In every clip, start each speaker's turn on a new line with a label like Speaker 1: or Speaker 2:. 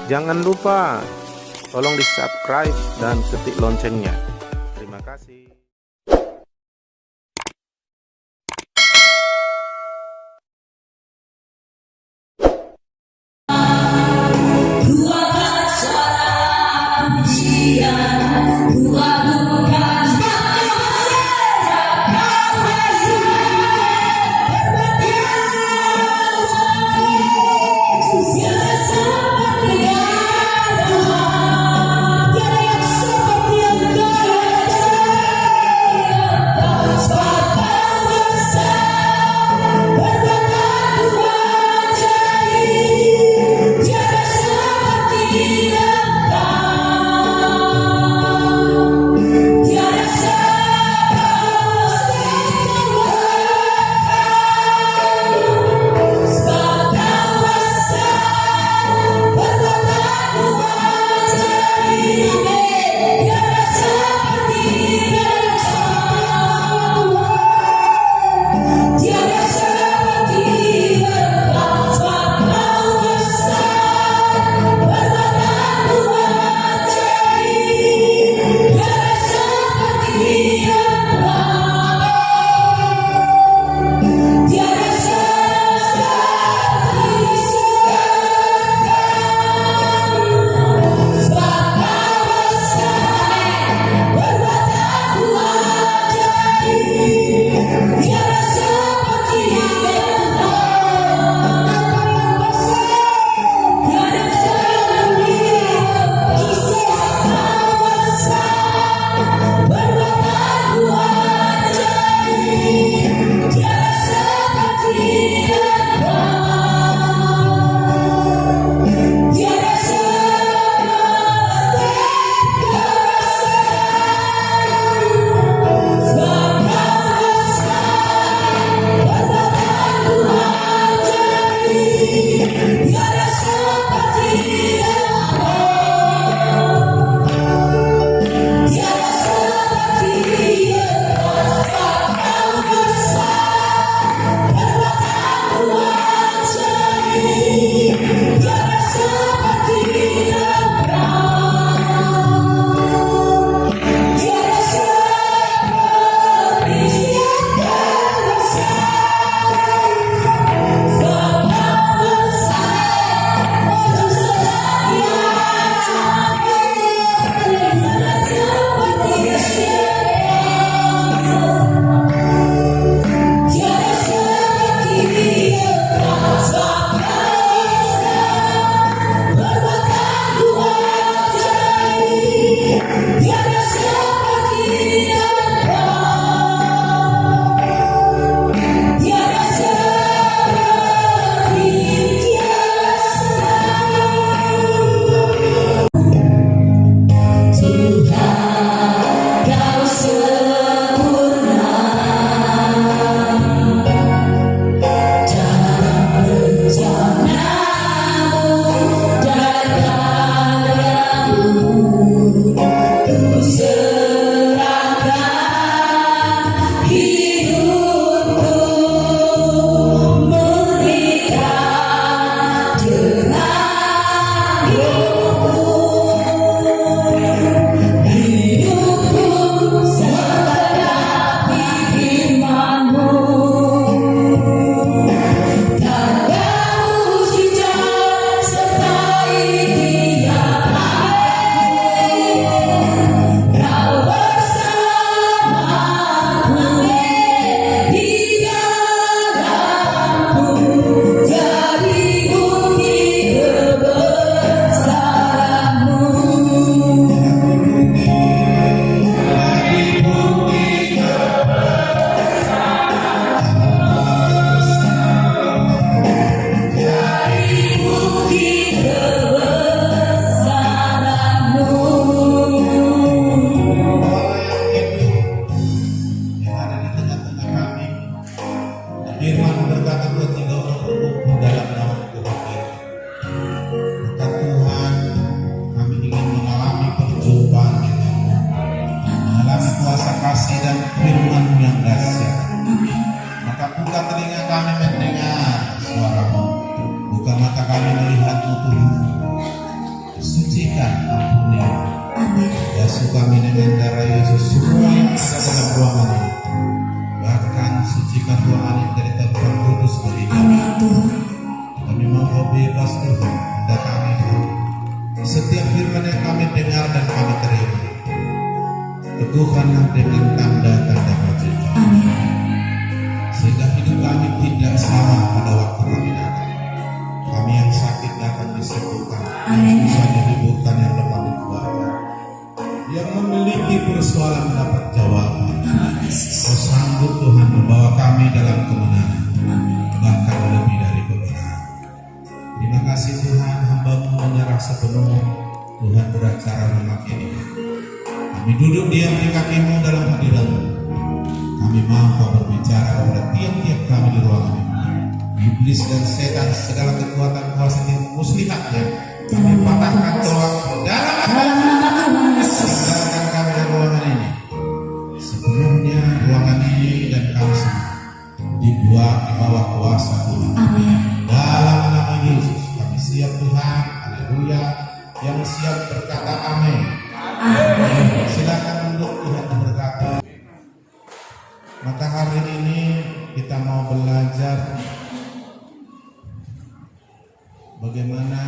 Speaker 1: Jangan lupa tolong di subscribe dan ketik loncengnya. Terima kasih.
Speaker 2: Buka mata kami melihat-Mu Tuhan, kami dengan darah Yesus. Semua yang ada dalam ruangan ini, bahkan sucikan ruangan ini dari tempat kudus bagi kami. Kami mau bebas Tuhan, mendatangi Tuhan. Setiap firman yang kami dengar dan kami terima, teguhkanlah dengan tanda-tanda mujizat, sehingga hidup kami tidak sama pada waktu kami datang. Kami yang sakit datang disembuhkan, yang susah diliburkan, yang lemah dikuatkan, yang memiliki persoalan dapat jawaban. Kau sanggup Tuhan membawa kami dalam kemenangan, bahkan lebih dari kemenangan. Terima kasih Tuhan, hamba-Mu menyerah sepenuhnya. Tuhan beracara memakai kami duduk diam di kaki-Mu dalam hadirat-Mu. Kami mau Kau berbicara kepada tiap-tiap kami di ruangan ini. Iblis dan setan segala kekuatan kuasa muslihatnya kami patahkan tolak dalam nama Yesus. Tinggalkan kami dari ruangan ini. Sepenuhnya ruangan ini dan kami semua dibuat di bawah kuasa Tuhan. Dalam nama Yesus kami siap Tuhan. Haleluya. Yang siap berkata amin. Silakan duduk, Tuhan berkata. Maka hari ini kita mau belajar bagaimana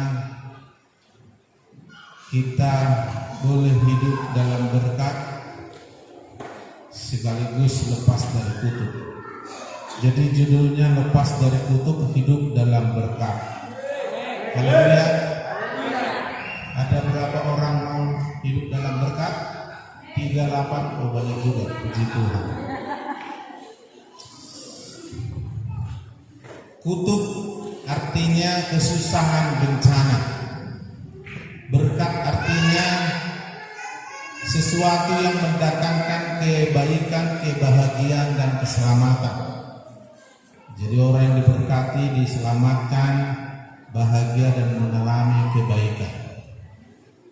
Speaker 2: kita boleh hidup dalam berkat sekaligus lepas dari kutuk. Jadi judulnya lepas dari kutuk, hidup dalam berkat. Haleluya. Ada berapa orang mau hidup dalam berkat? 38. Oh banyak juga, puji Tuhan. Kutuk artinya kesusahan, bencana. Berkat artinya sesuatu yang mendatangkan kebaikan, kebahagiaan, dan keselamatan. Jadi orang yang diberkati diselamatkan, bahagia, dan mengalami kebaikan.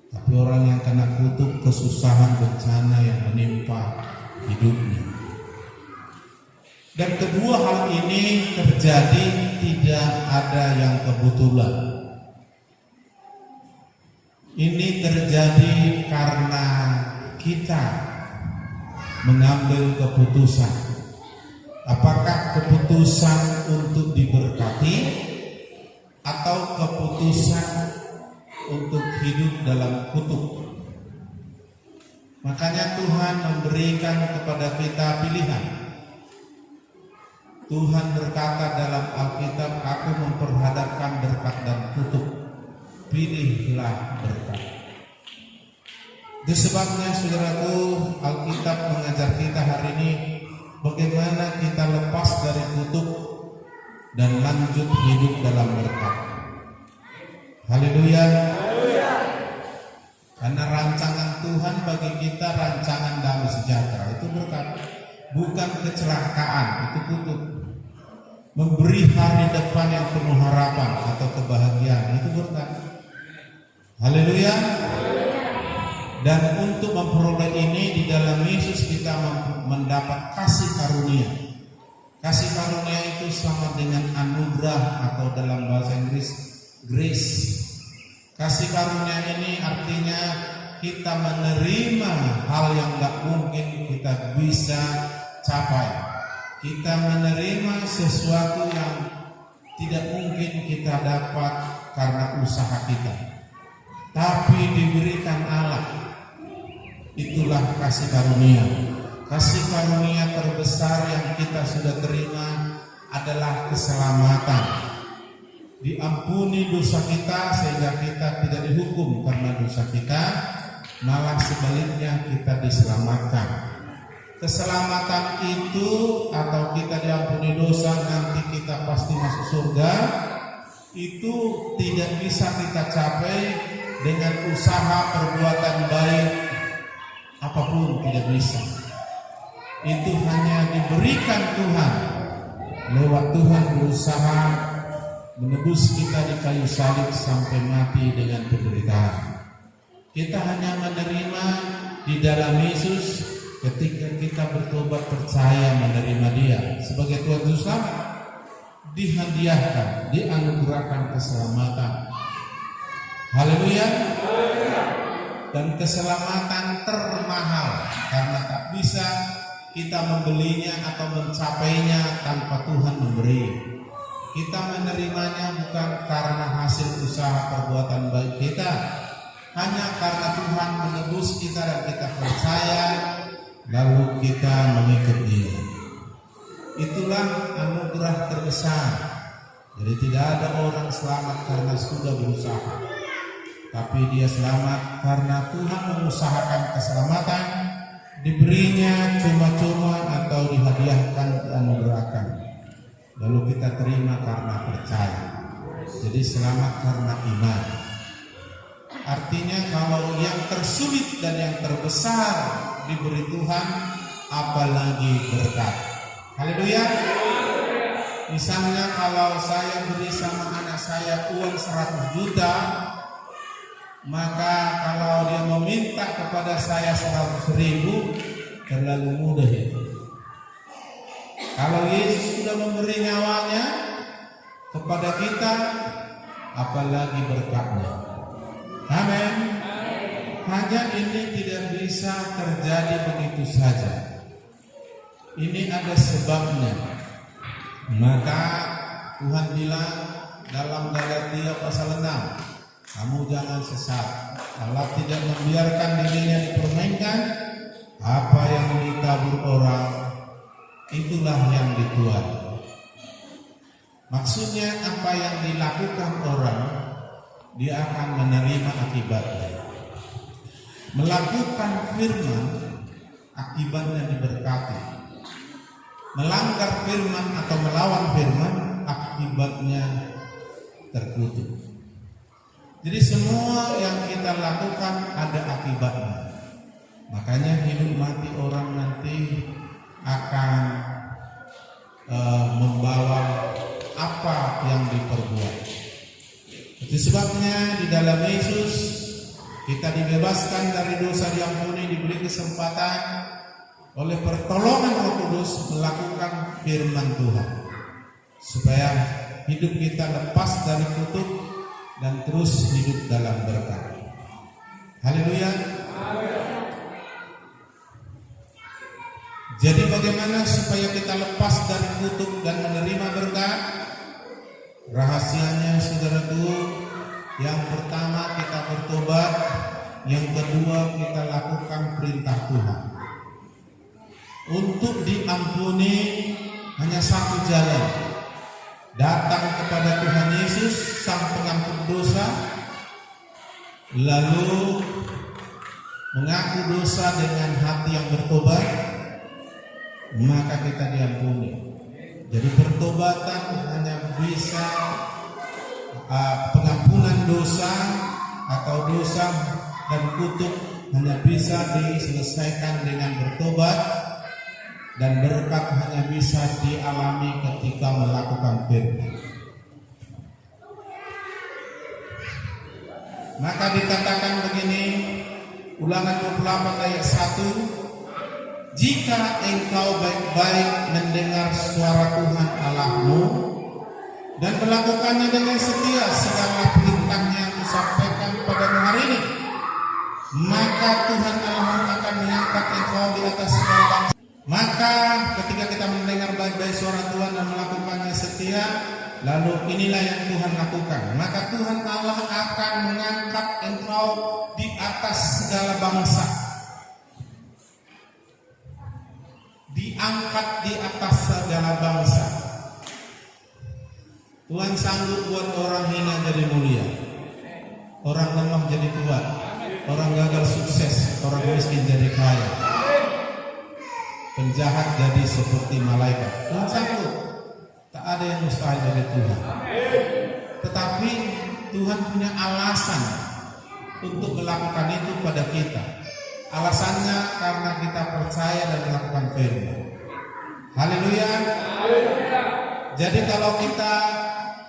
Speaker 2: Tapi orang yang kena kutuk, kesusahan, bencana yang menimpa hidupnya. Dan kedua hal ini terjadi tidak ada yang kebetulan. Ini terjadi karena kita mengambil keputusan. Apakah keputusan untuk diberkati atau keputusan untuk hidup dalam kutuk? Makanya Tuhan memberikan kepada kita pilihan. Tuhan berkata dalam Alkitab, aku memperhadapkan berkat dan kutuk. Pilihlah berkat. Itu sebabnya saudaraku, Alkitab mengajar kita hari ini bagaimana kita lepas dari kutuk dan lanjut hidup dalam berkat. Haleluya. Karena rancangan Tuhan bagi kita rancangan damai sejahtera, itu berkat. Bukan kecelakaan, itu kutuk. Memberi hari depan yang penuh harapan atau kebahagiaan, itu berkat. Haleluya. Dan untuk memperoleh ini di dalam Yesus kita mendapat kasih karunia. Kasih karunia itu sama dengan anugerah atau dalam bahasa Inggris grace. Kasih karunia ini artinya kita menerima hal yang gak mungkin kita bisa capai. Kita menerima sesuatu yang tidak mungkin kita dapat karena usaha kita, tapi diberikan Allah. Itulah kasih karunia. Kasih karunia terbesar yang kita sudah terima adalah keselamatan. Diampuni dosa kita sehingga kita tidak dihukum karena dosa kita, malah sebaliknya kita diselamatkan. Keselamatan itu atau kita diampuni dosa, nanti kita pasti masuk surga, itu tidak bisa kita capai dengan usaha perbuatan baik apapun, tidak bisa. Itu hanya diberikan Tuhan lewat Tuhan berusaha menebus kita di kayu salib sampai mati dengan penderitaan. Kita hanya menerima di dalam Yesus ketika kita bertobat, percaya, menerima Dia sebagai Tuhan Yesus, dihadiahkan, dianugerahkan keselamatan. Haleluya. dan keselamatan termahal, karena tak bisa kita membelinya atau mencapainya tanpa Tuhan memberi. Kita menerimanya bukan karena hasil usaha perbuatan baik kita, hanya karena Tuhan menebus kita dan kita percaya, lalu kita mengikut Dia. Itulah anugerah terbesar. Jadi tidak ada orang selamat karena sudah berusaha, tapi dia selamat karena Tuhan mengusahakan keselamatan, diberinya cuma-cuma atau dihadiahkan, dianugerahkan. Lalu kita terima karena percaya. Jadi selamat karena iman. Artinya kalau yang tersulit dan yang terbesar diberi Tuhan, apalagi berkat. Haleluya. Misalnya kalau saya beri sama anak saya uang 100 juta, maka kalau dia meminta kepada saya 100.000, terlalu mudah itu. Kalau Yesus sudah memberi nyawanya kepada kita, apalagi berkatnya. Amin. Hanya ini tidak bisa terjadi begitu saja. Ini ada sebabnya. Maka Tuhan bilang dalam Galatia pasal 6, kamu jangan sesat. Allah tidak membiarkan dirinya dipermainkan. Apa yang ditabur orang, itulah yang dituai. Maksudnya apa yang dilakukan orang, dia akan menerima akibatnya. Melakukan firman, akibatnya diberkati. Melanggar firman atau melawan firman, akibatnya terkutuk. Jadi semua yang kita lakukan ada akibatnya. Makanya hidup mati orang nanti akan membawa apa yang diperbuat. Itu sebabnya di dalam Yesus kita dibebaskan dari dosa, diampuni, diberi kesempatan oleh pertolongan Roh Kudus melakukan firman Tuhan, supaya hidup kita lepas dari kutuk dan terus hidup dalam berkat. Haleluya. Jadi bagaimana supaya kita lepas dari kutuk dan menerima berkat? Rahasianya saudaraku, yang pertama kita bertobat, yang kedua kita lakukan perintah Tuhan. Untuk diampuni hanya satu jalan, datang kepada Tuhan Yesus Sang Pengampun dosa, lalu mengaku dosa dengan hati yang bertobat, maka kita diampuni. Jadi pertobatan hanya bisa pengampunan dosa atau dosa dan kutuk hanya bisa diselesaikan dengan bertobat, dan berkat hanya bisa dialami ketika melakukan firman. Maka dikatakan begini, Ulangan 28 ayat 1, jika engkau baik-baik mendengar suara Tuhan Allahmu dan melakukannya dengan setia segala perintahnya yang disampaikan padamu hari ini, maka Tuhan Allahmu akan mengangkat engkau di atas segala bangsa. Maka ketika kita mendengar baik-baik suara Tuhan dan melakukannya setia, lalu inilah yang Tuhan lakukan. Maka Tuhan Allah akan mengangkat engkau di atas segala bangsa. Diangkat di atas segala bangsa. Tuhan sanggup buat orang hina jadi mulia, orang lemah jadi kuat, orang gagal sukses, orang miskin jadi kaya, penjahat jadi seperti malaikat. Tuhan sanggup. Tak ada yang mustahil dari Tuhan. Tetapi Tuhan punya alasan untuk melakukan itu pada kita. Alasannya karena kita percaya dan melakukan firman. Haleluya. Jadi kalau kita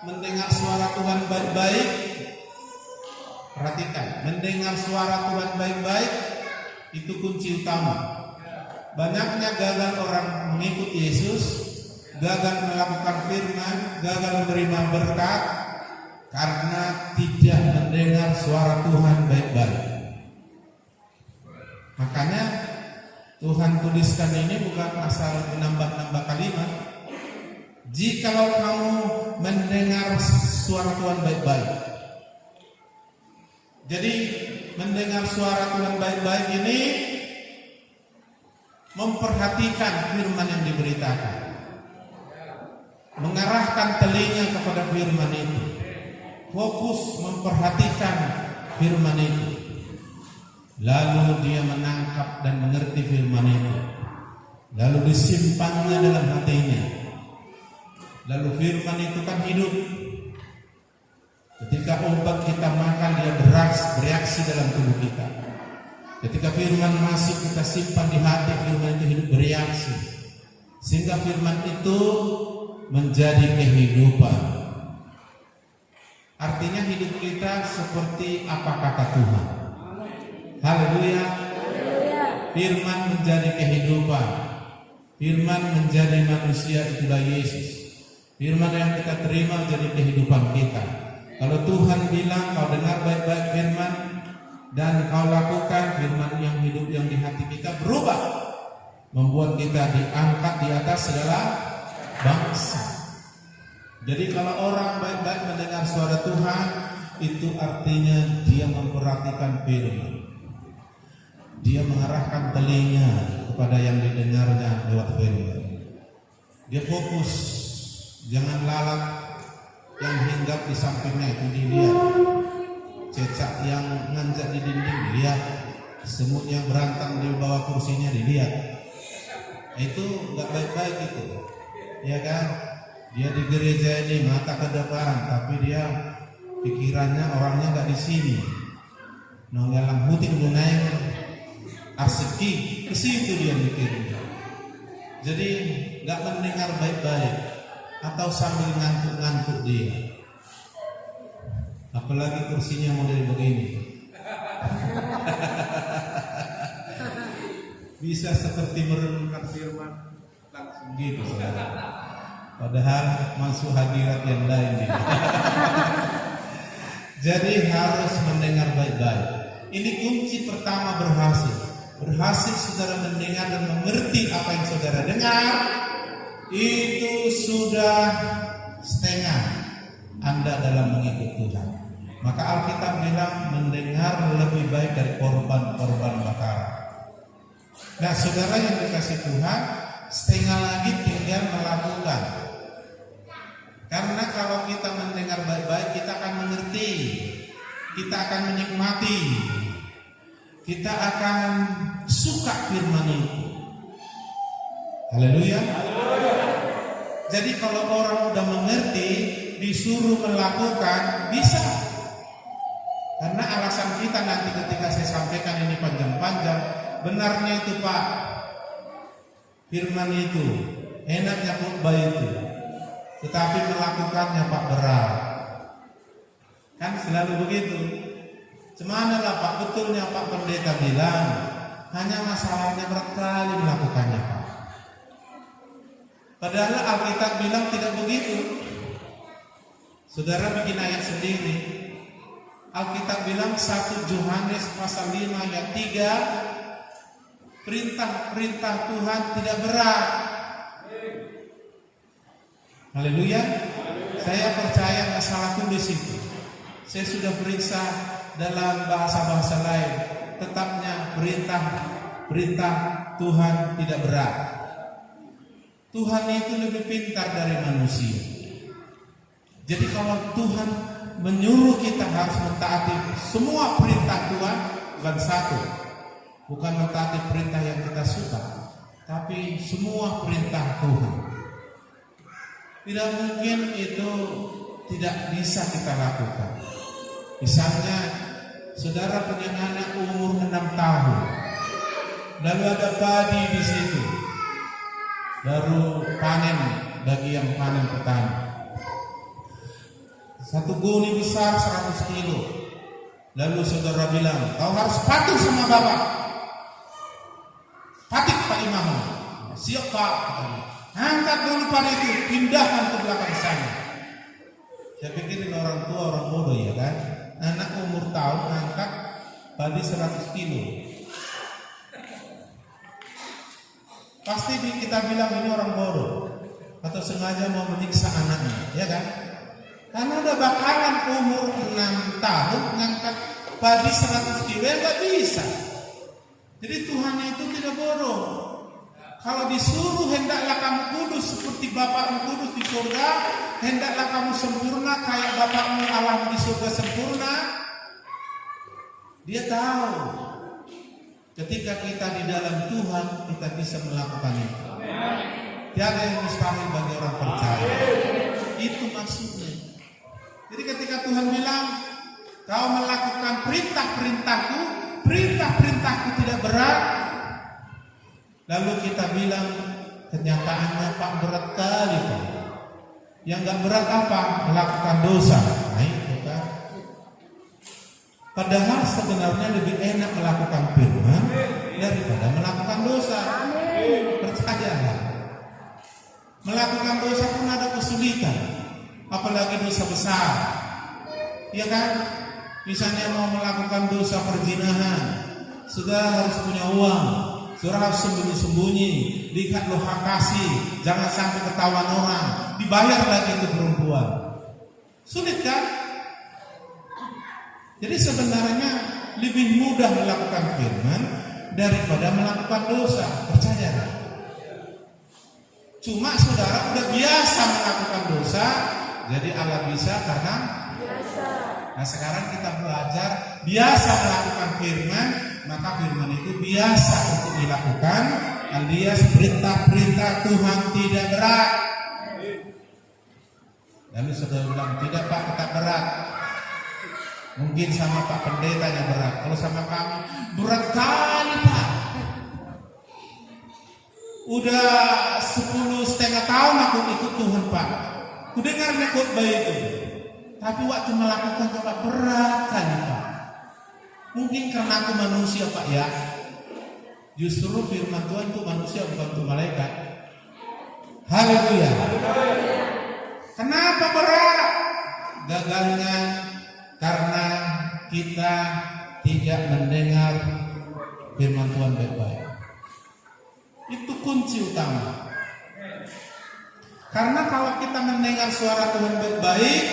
Speaker 2: mendengar suara Tuhan baik-baik, perhatikan, mendengar suara Tuhan baik-baik itu kunci utama. Banyaknya gagal orang mengikuti Yesus, gagal melakukan firman, gagal menerima berkat karena tidak mendengar suara Tuhan baik-baik. Makanya Tuhan tuliskan ini bukan asal menambah-nambah kalimat. Jikalau kamu mendengar suara Tuhan baik-baik. Jadi mendengar suara Tuhan baik-baik ini memperhatikan firman yang diberitakan, mengarahkan telinga kepada firman itu, fokus memperhatikan firman itu, lalu dia menangkap dan mengerti firman itu, lalu disimpannya dalam hatinya. Lalu firman itu kan hidup. Ketika obat kita makan, dia bereaksi dalam tubuh kita. Ketika firman masuk, kita simpan di hati, firman itu hidup bereaksi, sehingga firman itu menjadi kehidupan. Artinya hidup kita seperti apa kata Tuhan. Haleluya. Firman menjadi kehidupan. Firman menjadi manusia, itulah Yesus. Firman yang kita terima menjadi kehidupan kita. Kalau Tuhan bilang, kau dengar baik-baik firman dan kau lakukan, firman yang hidup yang di hati kita berubah, membuat kita diangkat di atas segala bangsa. Jadi kalau orang baik-baik mendengar suara Tuhan, itu artinya dia memperhatikan firman. Dia mengarahkan telinga kepada yang didengarnya lewat firman. Dia fokus, jangan lalat yang hinggap di sampingnya itu dilihat, cecak yang nanjak di dinding dilihat, semut yang berantang di bawah kursinya dilihat. Itu nggak baik-baik itu, ya kan? Dia di gereja ini mata ke depan, tapi dia pikirannya orangnya nggak di sini. Nonggalang putih gunanya arsiki, ke situ dia mikirnya. Jadi nggak mendengar baik-baik, atau sambil ngantuk-ngantuk dia. Apalagi kursinya model begini. Bisa seperti merenungkan firman langsung gitu, saudara. Padahal masuk hadirat yang lain ini. Jadi harus mendengar baik-baik. Ini kunci pertama berhasil. Berhasil saudara mendengar dan mengerti apa yang saudara dengar, itu sudah setengah Anda dalam mengikut Tuhan. Maka Alkitab bilang mendengar lebih baik dari korban-korban bakaran. Nah saudara yang dikasih Tuhan, setengah lagi tinggal melakukan. Karena kalau kita mendengar baik-baik, kita akan mengerti, kita akan menikmati, kita akan suka firman itu. Haleluya. Jadi kalau orang udah mengerti, disuruh melakukan, bisa. Karena alasan kita nanti ketika saya sampaikan ini panjang-panjang, benarnya itu Pak, firman itu, enaknya khotbah itu, tetapi melakukannya Pak berat. Kan selalu begitu. Cemana lah Pak, betulnya Pak pendeta bilang, hanya masalahnya berat kali melakukannya Pak. Padahal Alkitab bilang tidak begitu. Saudara bikin ayat sendiri. Alkitab bilang 1 Yohanes pasal 5 ayat 3, perintah-perintah Tuhan tidak berat. Haleluya. Saya percaya masalah tulis itu. Saya sudah periksa dalam bahasa-bahasa lain, tetapnya perintah Tuhan tidak berat. Tuhan itu lebih pintar dari manusia. Jadi kalau Tuhan menyuruh kita harus mentaati semua perintah Tuhan, bukan satu, bukan mentaati perintah yang kita suka, tapi semua perintah Tuhan. Tidak mungkin itu tidak bisa kita lakukan. Misalnya, saudara punya anak umur 6 tahun, lalu ada padi di situ, baru panen bagi yang panen petani. Satu guni besar 100 kilo. Lalu saudara bilang, kau harus patuh sama bapak. Patik Pak Imam. Siap Pak. Angkat dulu padi itu, pindahkan ke belakang sana. Saya pikir ini orang tua, orang bodoh ya kan. Anak umur tahun angkat padi 100 kilo. pasti kita bilang ini orang bodoh atau sengaja mau menyiksa anaknya, ya kan? Karena udah bakalan umur 6 tahun ngangkat padi 100 kilo, nggak bisa. Jadi Tuhan itu tidak bodoh. Kalau disuruh hendaklah kamu kudus seperti Bapakmu kudus di surga, hendaklah kamu sempurna kayak Bapakmu Allah di surga sempurna. Dia tahu ketika kita di dalam Tuhan kita bisa melakukan itu. Tiada yang mustahil bagi orang percaya. Itu maksudnya. Jadi ketika Tuhan bilang kau melakukan perintah-perintahku, perintah-perintahku tidak berat. Lalu kita bilang kenyataannya Pak berat kali Pak. Yang gak berat apa? Melakukan dosa. Nah itu kan. Padahal sebenarnya lebih enak melakukan firman daripada melakukan dosa. Percayalah. Melakukan dosa pun ada kesulitan. Apalagi dosa besar. Ya kan? Misalnya mau melakukan dosa perzinahan, sudah harus punya uang. Surah harus sembunyi-sembunyi, lihat lokasi, jangan sampai ketahuan orang, dibayar lagi itu perempuan. Sulit kan? Jadi sebenarnya lebih mudah melakukan firman daripada melakukan dosa, percayalah. Cuma saudara udah biasa melakukan dosa, jadi Allah bisa karena biasa. Nah sekarang kita belajar biasa melakukan firman, maka firman itu biasa untuk dilakukan, alias perintah-perintah Tuhan tidak berat. Lalu saudara bilang, tidak Pak, tak berat. Mungkin sama Pak pendetanya berat. Kalau sama kami, berat kali Pak. Udah 10,5 tahun aku ikut Tuhan Pak. Ku dengar khotbah itu. Tapi waktu melakukan Pak berat kali Pak. Mungkin karena aku manusia Pak ya. Justru firman Tuhan itu manusia bukan untuk malaikat. Haleluya. Kenapa berat? Gagalnya karena kita tidak mendengar firman Tuhan baik-baik. Itu kunci utama. Karena kalau kita mendengar suara Tuhan baik-baik,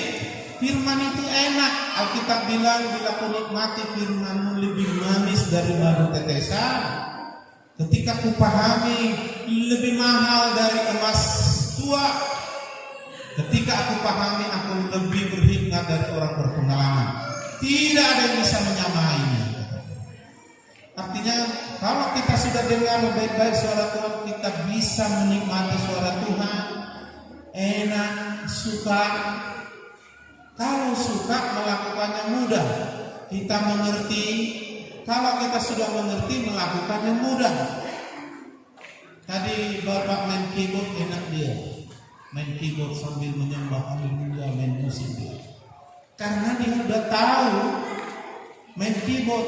Speaker 2: firman itu enak. Alkitab bilang, bila kau nikmati firman-Mu lebih manis dari madu tetesan. Ketika ku pahami, lebih mahal dari emas tua. Ketika aku pahami, aku lebih berhikmat dari orang berpengalaman. Tidak ada yang bisa menyamainya. Artinya, kalau kita sudah dengar baik-baik suara Tuhan, kita bisa menikmati suara Tuhan. Enak, suka. Kalau suka, melakukannya mudah. Kita mengerti. Kalau kita sudah mengerti, melakukannya mudah. Tadi Bapak main keyboard enak dia. Main keyboard sambil menyembah haleluya, main musik dia. Karena dia sudah tahu main keyboard,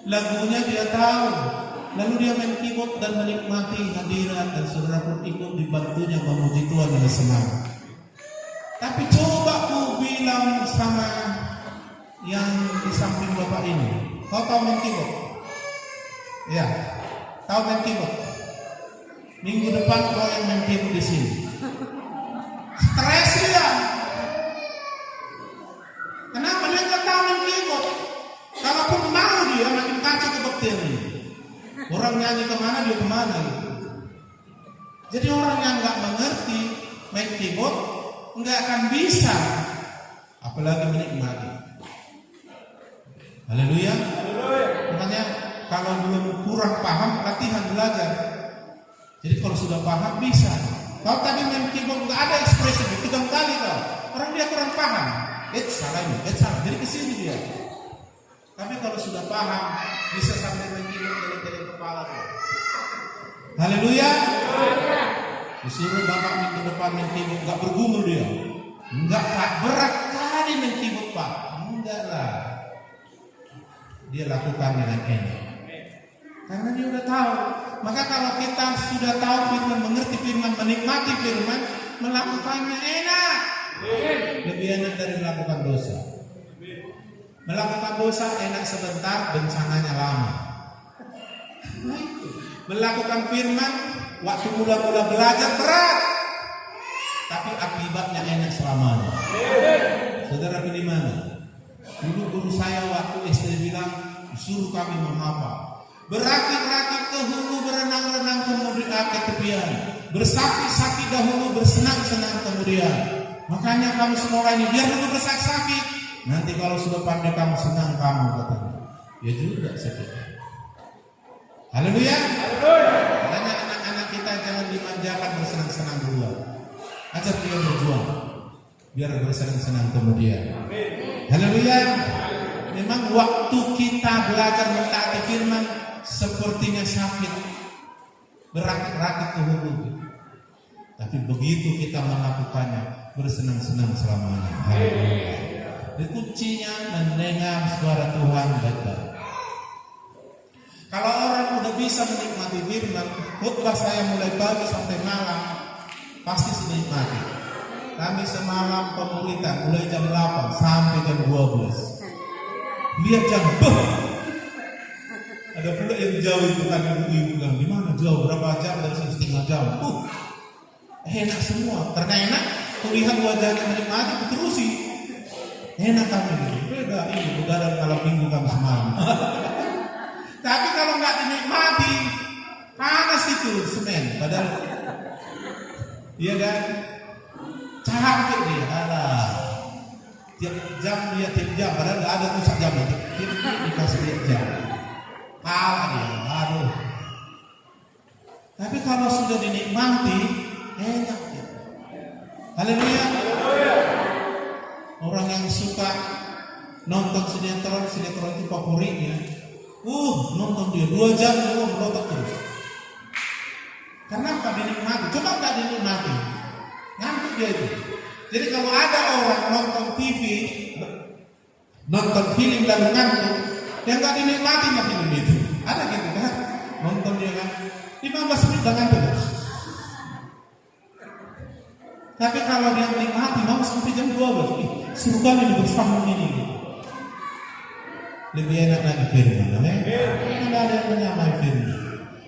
Speaker 2: lagunya dia tahu. Lalu dia main keyboard dan menikmati hadirat, dan saudara pun ikut dibantunya memuji Tuhan dengan semangat. Tapi coba ku bilang sama yang di samping Bapak ini, kau tahu main keyboard? Ya, tahu main keyboard. Minggu depan kau yang main keyboard di sini. Stres ya. Kenapa dia nggak tahu main keyboard? Kalaupun mau dia makin kacau kebaktiannya. Orang nyanyi kemana dia kemana gitu. Jadi orang yang nggak mengerti main keyboard nggak akan bisa, apalagi menikmati. Haleluya. Makanya kalau belum kurang paham, latihan belajar. Jadi kalau sudah paham bisa. Kalau tadi main keyboard nggak ada ekspresi, tegang kali kau. Orang dia kurang paham. Salah ini, salah. Jadi kesini dia. Tapi kalau sudah paham, bisa sampai main keyboard dari kepala dia. Haleluya. Disuruh Bapak minggu depan main keyboard, nggak bergumul dia. Enggak Pak, berat kali main keyboard Pak. Enggak lah. Dia lakukan dengan enak. Karena dia udah tahu. Maka kalau kita sudah tahu firman, mengerti firman, menikmati firman, melakukannya enak. Lebih enak dari melakukan dosa. Melakukan dosa enak sebentar, bencananya lama. Nah itu. Melakukan firman waktu mula-mula belajar berat, tapi akibatnya enak selamanya. Saudara pilih mana? Dulu guru saya waktu SD bilang suruh kami menghafal. Berakit-rakit ke hulu, berenang-renang kemudian ke tepian. Bersakit-sakit dahulu, bersenang-senang kemudian. Makanya kamu semua ini biar dulu bersakit-sakit. Nanti kalau sudah pandai kamu senang kamu katanya. Ya juga sakit. Haleluya. Makanya anak-anak kita jangan dimanjakan bersenang-senang dulu. Ajak dia berjuang biar bersenang-senang kemudian. Haleluya. Memang waktu kita belajar mentaati firman sepertinya sakit, berakit-rakit ke hulu. Tapi begitu kita melakukannya, bersenang-senang selamanya. Haleluya. Kuncinya mendengar suara Tuhan baik-baik. Kalau orang udah bisa menikmati firman, khotbah saya mulai pagi sampai malam pasti menikmati. Kami semalam pemuritan mulai jam 8 sampai jam 12. Lihat jam, ada pula yang jauh itu kan ibu bilang, di mana jauh berapa jam dari sini, setengah jam. Enak semua, karena enak. Kulihat wajahnya menikmati, terusi. Enak kami ini, beda ini begadang kalau minggu kami semalam. Tapi kalau nggak dinikmati, panas itu semen. Padahal, iya kan? Capek dia, alah. Tiap jam, padahal nggak ada tuh jam itu. Dikasih tiap jam. Kalah dia, aduh. Tapi kalau sudah dinikmati, enak. Haleluya. Orang yang suka nonton sinetron itu favoritnya. Nonton dia 2 jam melotot terus. Kenapa dinikmati? Coba nggak dinikmati, ngantuk dia itu. Jadi kalau ada orang nonton TV, nonton film lalu ngantuk, yang nggak dinikmati mah film itu. Ada gitu kan? Nonton dia kan 15 menit udah ngantuk. Tapi kalau dia menikmati mau sampai jam 12, suruh kami bersama ini. Lebih enak lagi firman, amin. Tidak ada yang menyamai firman.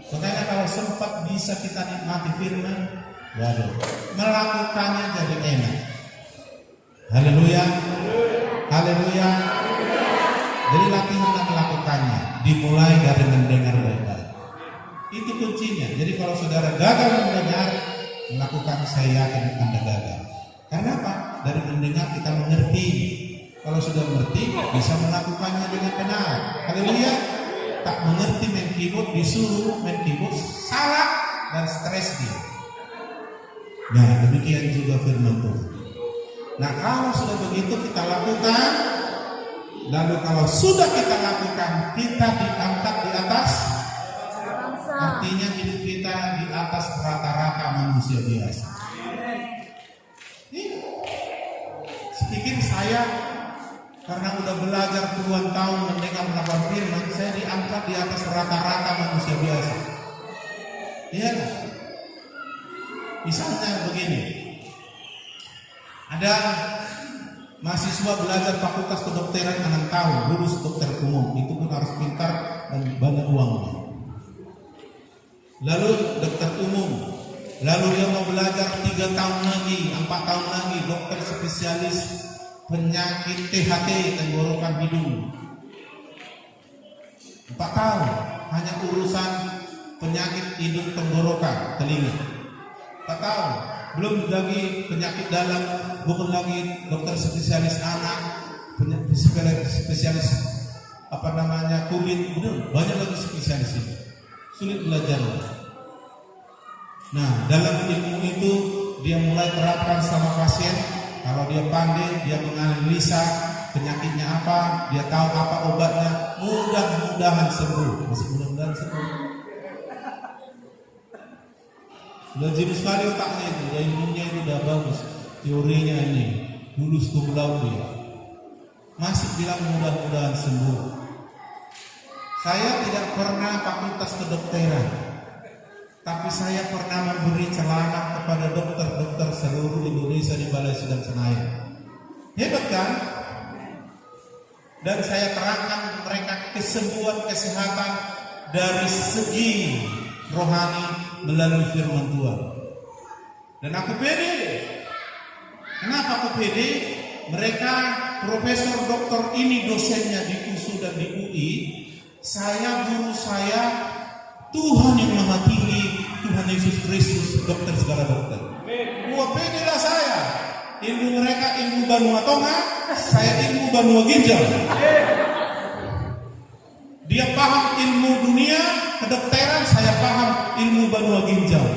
Speaker 2: Makanya kalau sempat bisa kita nikmati firman, waduh, melakukannya jadi enak. Haleluya, haleluya. Jadi latihan dan melakukannya dimulai dari mendengar baik-baik. Itu kuncinya. Jadi kalau saudara gagal mendengar, melakukan saya yakin Anda gagal. Karena apa? Dari mendengar kita mengerti. Kalau sudah mengerti, bisa melakukannya dengan benar. Haleluya. Tak mengerti main keyboard, disuruh main keyboard, salah dan stres dia. Nah, demikian juga firman Tuhan. Nah, kalau sudah begitu kita lakukan, lalu kalau sudah kita lakukan, kita diangkat di atas. Artinya hidup kita di atas rata-rata manusia biasa. Ini sedikit saya karena udah belajar puluhan tahun mendengar melakukan firman, saya diangkat di atas rata-rata manusia biasa. Iya kan? Misalnya begini, ada mahasiswa belajar fakultas kedokteran 6 tahun, lulus dokter umum, itu pun harus pintar dan banyak uangnya. Lalu dokter umum, lalu dia mau belajar 3 tahun lagi, 4 tahun lagi, dokter spesialis penyakit THT, tenggorokan hidung. 4 tahun hanya urusan penyakit hidung tenggorokan telinga. 4 tahun, belum lagi penyakit dalam, bukan lagi dokter spesialis anak, spesialis kulit, belum banyak lagi spesialis ini. Sulit belajar. Nah, dalam ilmu itu dia mulai terapkan sama pasien. Kalau dia pandai, dia menganalisa penyakitnya apa, dia tahu apa obatnya. Mudah-mudahan sembuh. Masih mudah-mudahan sembuh. Sudah jauh sekali otaknya itu, ya ilmunya itu udah bagus. Teorinya ini, lulus cum laude. Masih bilang mudah-mudahan sembuh. Saya tidak pernah fakultas kedokteran, tapi saya pernah memberi celana kepada dokter-dokter seluruh Indonesia di Balai Sidang Senayan. Hebat kan? Dan saya terangkan mereka kesembuhan kesehatan dari segi rohani melalui firman Tuhan. Dan aku pede. Kenapa aku pede? Mereka profesor doktor ini dosennya di USU dan di UI. Saya, guru saya, Tuhan yang maha tinggi, Tuhan Yesus Kristus, dokter segala dokter. Wah, pede lah saya. Ilmu mereka ilmu Banua Tonga, saya ilmu Banua Ginjal. Dia paham ilmu dunia kedokteran, saya paham ilmu Banua Ginjal.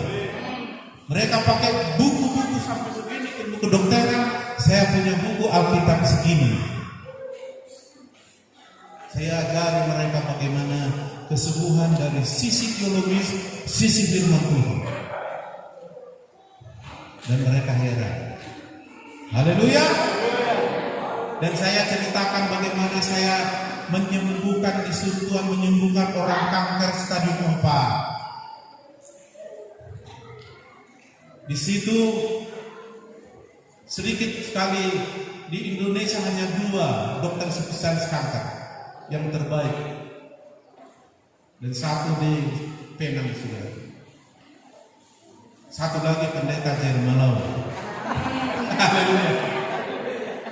Speaker 2: Mereka pakai buku-buku sampai segini ilmu kedokteran, saya punya buku Alkitab segini. Saya ajari mereka bagaimana kesembuhan dari sisi teologis, sisi firman Tuhan. Dan mereka heran. Haleluya. Dan saya ceritakan bagaimana saya menyembuhkan, disuruh Tuhan menyembuhkan orang kanker stadium 4. Di situ sedikit sekali, di Indonesia hanya 2 dokter spesialis kanker yang terbaik, dan 1 di Penang sudah. 1 lagi pendeta Jermalau. Haleluya.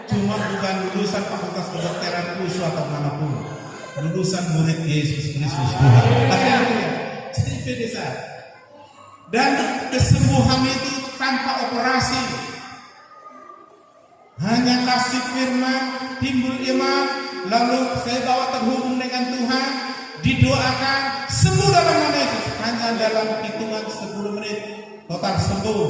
Speaker 2: Cuma bukan lulusan fakultas kedokteran USU atau manapun, lulusan murid Yesus Kristus Tuhan. Haleluya. Jadi beda. Dan kesembuhan itu tanpa operasi, hanya kasih firman, timbul iman, lalu saya bawa terhubung dengan Tuhan, didoakan, sembuh dalam nama Yesus. Hanya dalam hitungan 10 menit total sembuh.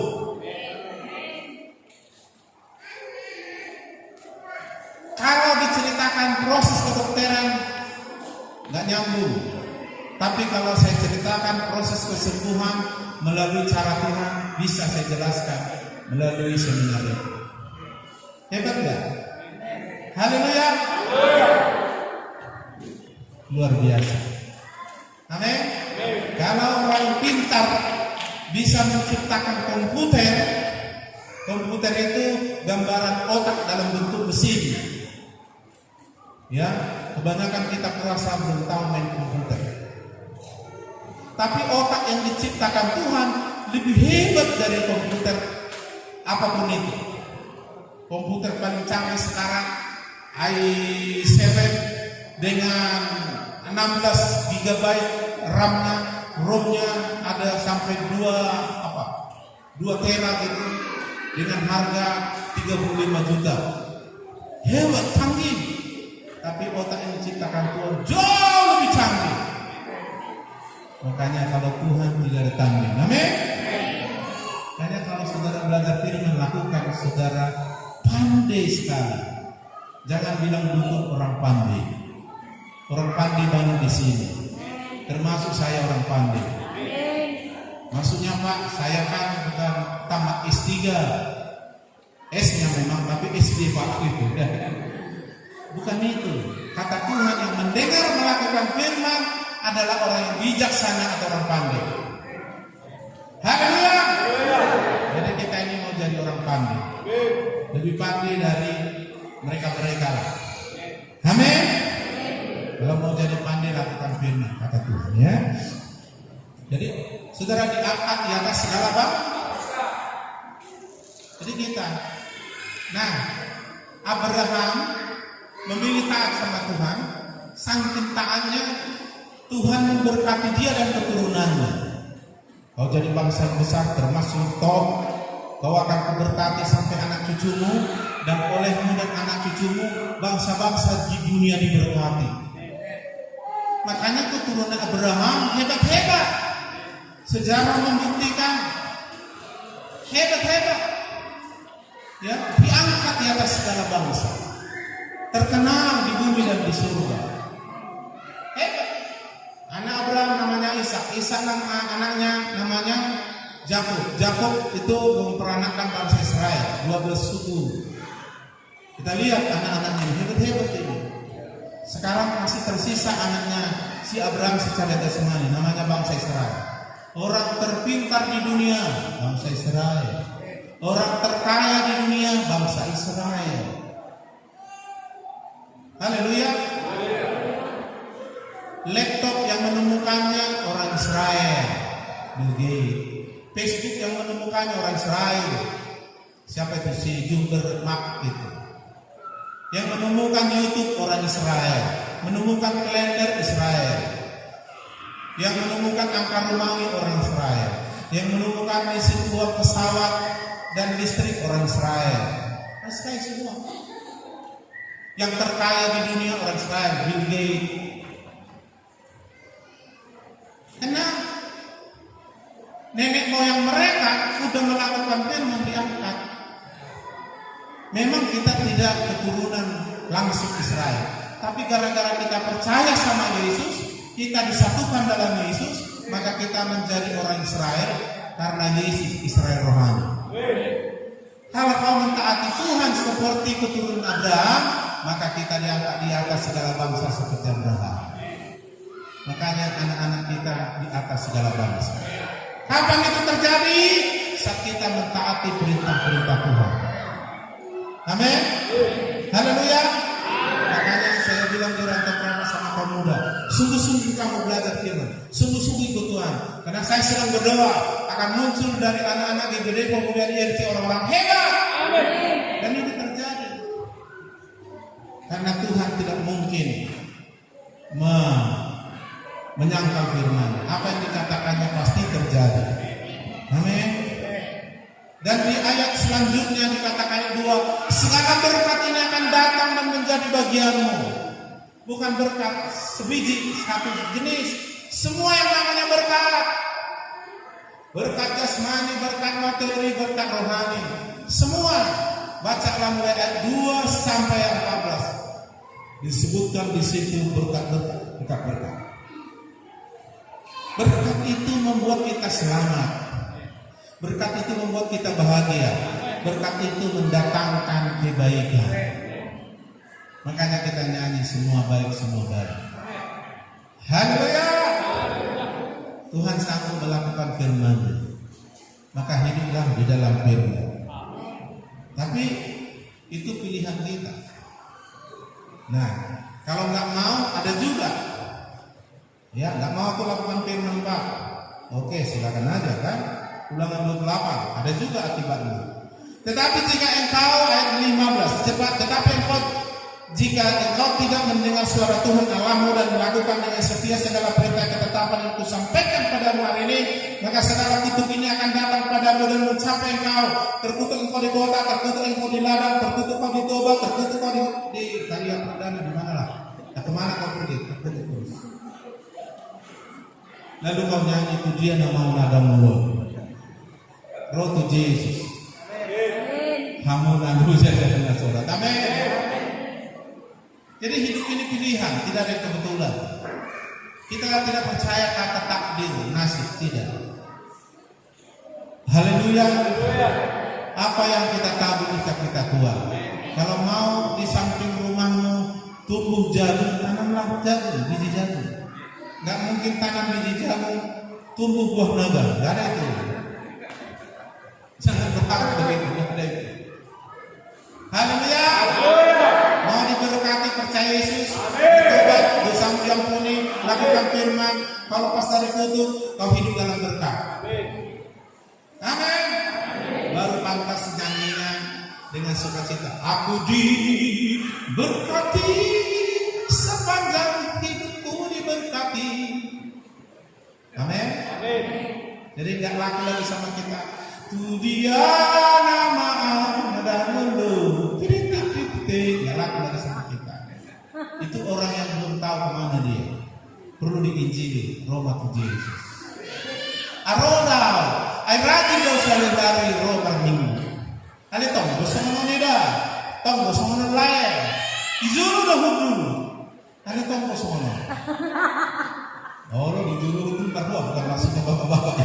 Speaker 2: Kalau diceritakan proses kedokteran nggak nyambung, tapi kalau saya ceritakan proses kesembuhan melalui cara Tuhan, bisa saya jelaskan melalui seminar ini. Hebat nggak? Haleluya. Luar biasa. Amin. Kalau orang pintar bisa menciptakan komputer itu gambaran otak dalam bentuk mesin. Ya, kebanyakan kita kerasa belum tahu main komputer. Tapi otak yang diciptakan Tuhan lebih hebat dari komputer apapun itu. Komputer paling canggih sekarang i7 dengan 16 GB RAM-nya, ROM-nya ada sampai 2 tera gitu, dengan harga 35 juta. Hebat, canggih. Tapi otak yang diciptakan Tuhan jauh lebih canggih. Makanya kalau Tuhan tidak ada tanding. Amin. Makanya kalau saudara belajar firman, lakukan, saudara pandai sekali. Jangan bilang dukun orang pandai. Orang pandai banyak di sini. Termasuk saya orang pandai. Maksudnya Pak, saya kan bukan tamat S3. S-nya memang, tapi SD Pak itu. Bukan itu. Kata Tuhan, yang mendengar melakukan firman adalah orang yang bijaksana atau orang pandai. Haleluya. Jadi kita ini mau jadi orang pandai. Lebih pandai dari mereka-mereka lah. Amin. Kalau mau jadi pandai, lakukan firman kata Tuhan, ya. Jadi saudara diangkat di atas segala bangsa. Jadi kita. Nah, Abraham memilih taat sama Tuhan. Saking taatnya, Tuhan memberkati dia dan keturunannya. Kau jadi bangsa yang besar, termasuk kau akan kuberkati sampai anak cucumu, dan olehmu dan anak cucumu bangsa-bangsa di dunia diberkati. Makanya keturunan Abraham hebat-hebat. Sejarah membuktikan hebat-hebat. Ya, diangkat di atas segala bangsa. Terkenal di bumi dan di surga. Hebat. Anak Abraham namanya Ishak. Ishak anaknya namanya Yakub. Yakub itu memperanakkan bangsa Israel, 12 suku. Kita lihat anak-anaknya hebat-hebat ini. Sekarang masih tersisa anaknya si Abraham secara jasmani, namanya bangsa Israel. Orang terpintar di dunia, bangsa Israel. Orang terkaya di dunia, bangsa Israel. Haleluya. Laptop yang menemukannya orang Israel. Bill Gates. Facebook yang menemukannya orang Israel. Siapa itu? Si Zuckerberg itu. Yang menemukan YouTube orang Israel. Menemukan kalender Israel. Yang menemukan angka Romawi orang Israel. Yang menemukan mesin buat pesawat dan listrik orang Israel. Sekali semua. Yang terkaya di dunia orang Israel, Bill Gates. Karena nenek moyang mereka sudah melakukan firman diangkat. Memang kita tidak keturunan langsung Israel, tapi gara-gara kita percaya sama Yesus, kita disatukan dalam Yesus, maka kita menjadi orang Israel karena Yesus Israel rohani. Kalau kau mentaati Tuhan seperti keturunan Abraham, maka kita diangkat di atas segala bangsa seperti Abraham. Makanya anak-anak kita di atas segala bangsa. Kapan itu terjadi? Saat kita mentaati perintah-perintah Tuhan. Amin. Haleluya. Makanya saya bilang di Rantau Prama sama kaum muda, sungguh-sungguh kamu belajar firman, sungguh-sungguh ikut Tuhan. Karena saya sedang berdoa akan muncul dari anak-anak di GBD Pemulihan IRC orang-orang hebat. Amin. Dan ini terjadi. Karena Tuhan tidak mungkin menyangkal firman. Apa yang dikatakannya pasti terjadi. Amin. Dan di ayat selanjutnya dikatakan dua, segala berkat ini akan datang dan menjadi bagianmu. Bukan berkat sebiji, satu jenis. Semua yang namanya berkat. Berkat jasmani, berkat materi, berkat rohani. Semua. Bacalah mulai ayat 2 sampai 14. Disebutkan di situ berkat-berkat. Berkat itu membuat kita selamat. Berkat itu membuat kita bahagia. Berkat itu mendatangkan kebaikan. Makanya kita nyanyi semua baik, semua baik. Haleluya. Tuhan sanggup melakukan firman-Nya. Maka hiduplah di dalam firman. Tapi itu pilihan kita. Nah, kalau nggak mau ada juga. Ya, nggak mau aku lakukan firman Pak. Oke, silakan aja kan. Ulangan 28 ada juga akibatnya. Tetapi jika engkau ayat 15 cepat, jika engkau tidak mendengar suara Tuhan Allahmu dan melakukan dengan setia segala perintah ketetapan yang kusampaikan padamu hari ini, maka segala kutuk ini akan datang padamu dan mencapai engkau. Terkutuk engkau di kota, terkutuk engkau di ladang, terkutuk engkau di Toba, terkutuk engkau di Tarian Perdana, di mana lah? Kemana kau pergi? Terkutuk terus. Lalu kau nyanyi pujian nama nadamu. Roh tu Yesus. Kamu nandu saja dengan surat. Amin. Jadi hidup ini pilihan, tidak ada kebetulan. Kita tidak percaya kata takdir, nasib, tidak. Haleluya. Apa yang kita tahu kita tuai. Kalau mau di samping rumahmu tumbuh jagung, tanamlah jagung, biji jagung. Gak mungkin tanam biji jagung tumbuh buah naga, gak ada itu. Jangan berharap begitu, ada itu. Haleluya. Mau diberkati, percaya Yesus, bertobat, dosamu diampuni, lakukan firman. Kalau pas dari kutuk, kau hidup dalam berkat. Amin. Baru pantas nyanyinya dengan sukacita. Aku diberkati, sepanjang hidupku diberkati. Amin. Jadi nggak laku lagi sama kita. Tu dia nama dan melu, nggak laku lagi sama kita. Itu orang yang belum tahu kemana dia. Perlu diinjili, Roma tu Yesus. Arodau, ay ragi daw sa dari Roma ini. Ali tong, gusto mo nila, tong gusto mo nila. Izuro dah hudu. Ali tong gusto mo. Oh, lo izuro hudu berdua, bukan maksudnya bapak-bapak.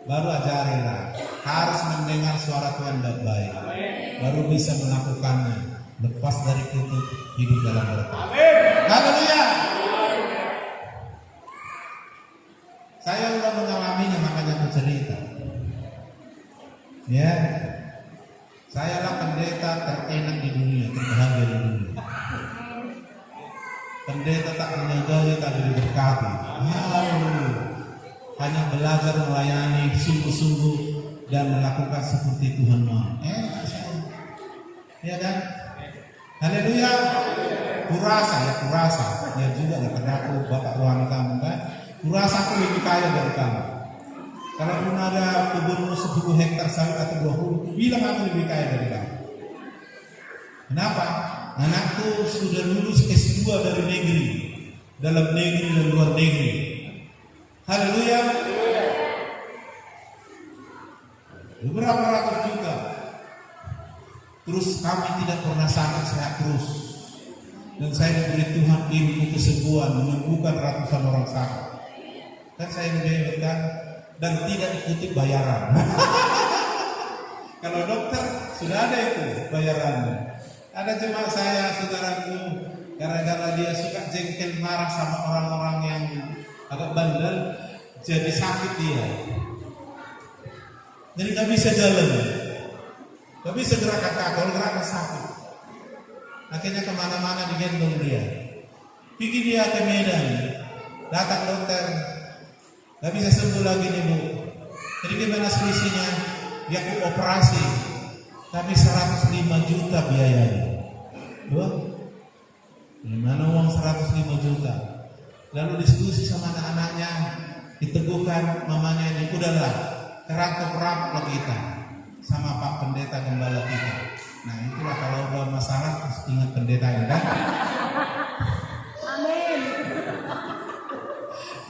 Speaker 2: Baru ajarinlah, harus mendengar suara Tuhan baik-baik, baru bisa melakukannya. Lepas dari kutuk, hidup dalam berkat. Haleluya. Saya sudah mengalaminya, makanya aku cerita. Ya, saya adalah pendeta terenak di dunia, terbahagia di dunia. Pendeta tak menyadari, tak diberkati. Haleluya. hanya belajar melayani sungguh-sungguh dan melakukan seperti Tuhan mau. Ya kan? Haleluya. Kurasa. Ya juga nggak karena aku bapak tuan kamu kan. Kurasa aku lebih kaya dari kamu. Kalau pun ada kebunmu 10 hektar sawit atau 20, bilang aku lebih kaya dari kamu. Kenapa? Anakku sudah lulus S2 dari negeri, dalam negeri dan luar negeri. Haleluya. Beberapa ratus juta. Terus kami tidak pernah sakit, sehat terus. Dan saya diberi Tuhan ilmu kesembuhan, menyembuhkan ratusan orang sakit. Kan saya lebih kan, dan tidak ikuti bayaran. Kalau dokter sudah ada itu bayarannya. Ada jemaat saya, saudaraku, gara-gara dia suka jengkel marah sama orang-orang yang agak bandel, jadi sakit dia. Jadi nggak bisa jalan, nggak bisa gerakan kaki, kalau gerakan sakit. Akhirnya kemana-mana digendong dia. Pergi dia ke Medan, datang dokter, nggak bisa sembuh lagi nih bu. Jadi gimana solusinya? Dia aku operasi, tapi 105 juta biayanya. Wah, gimana uang 105 juta? Lalu diskusi sama anak-anaknya, diteguhkan mamanya ini, udahlah, kerangkep kita sama Pak Pendeta Gembala kita. Nah itulah kalau udah masalah terus ingat pendetanya kan?
Speaker 3: Amin.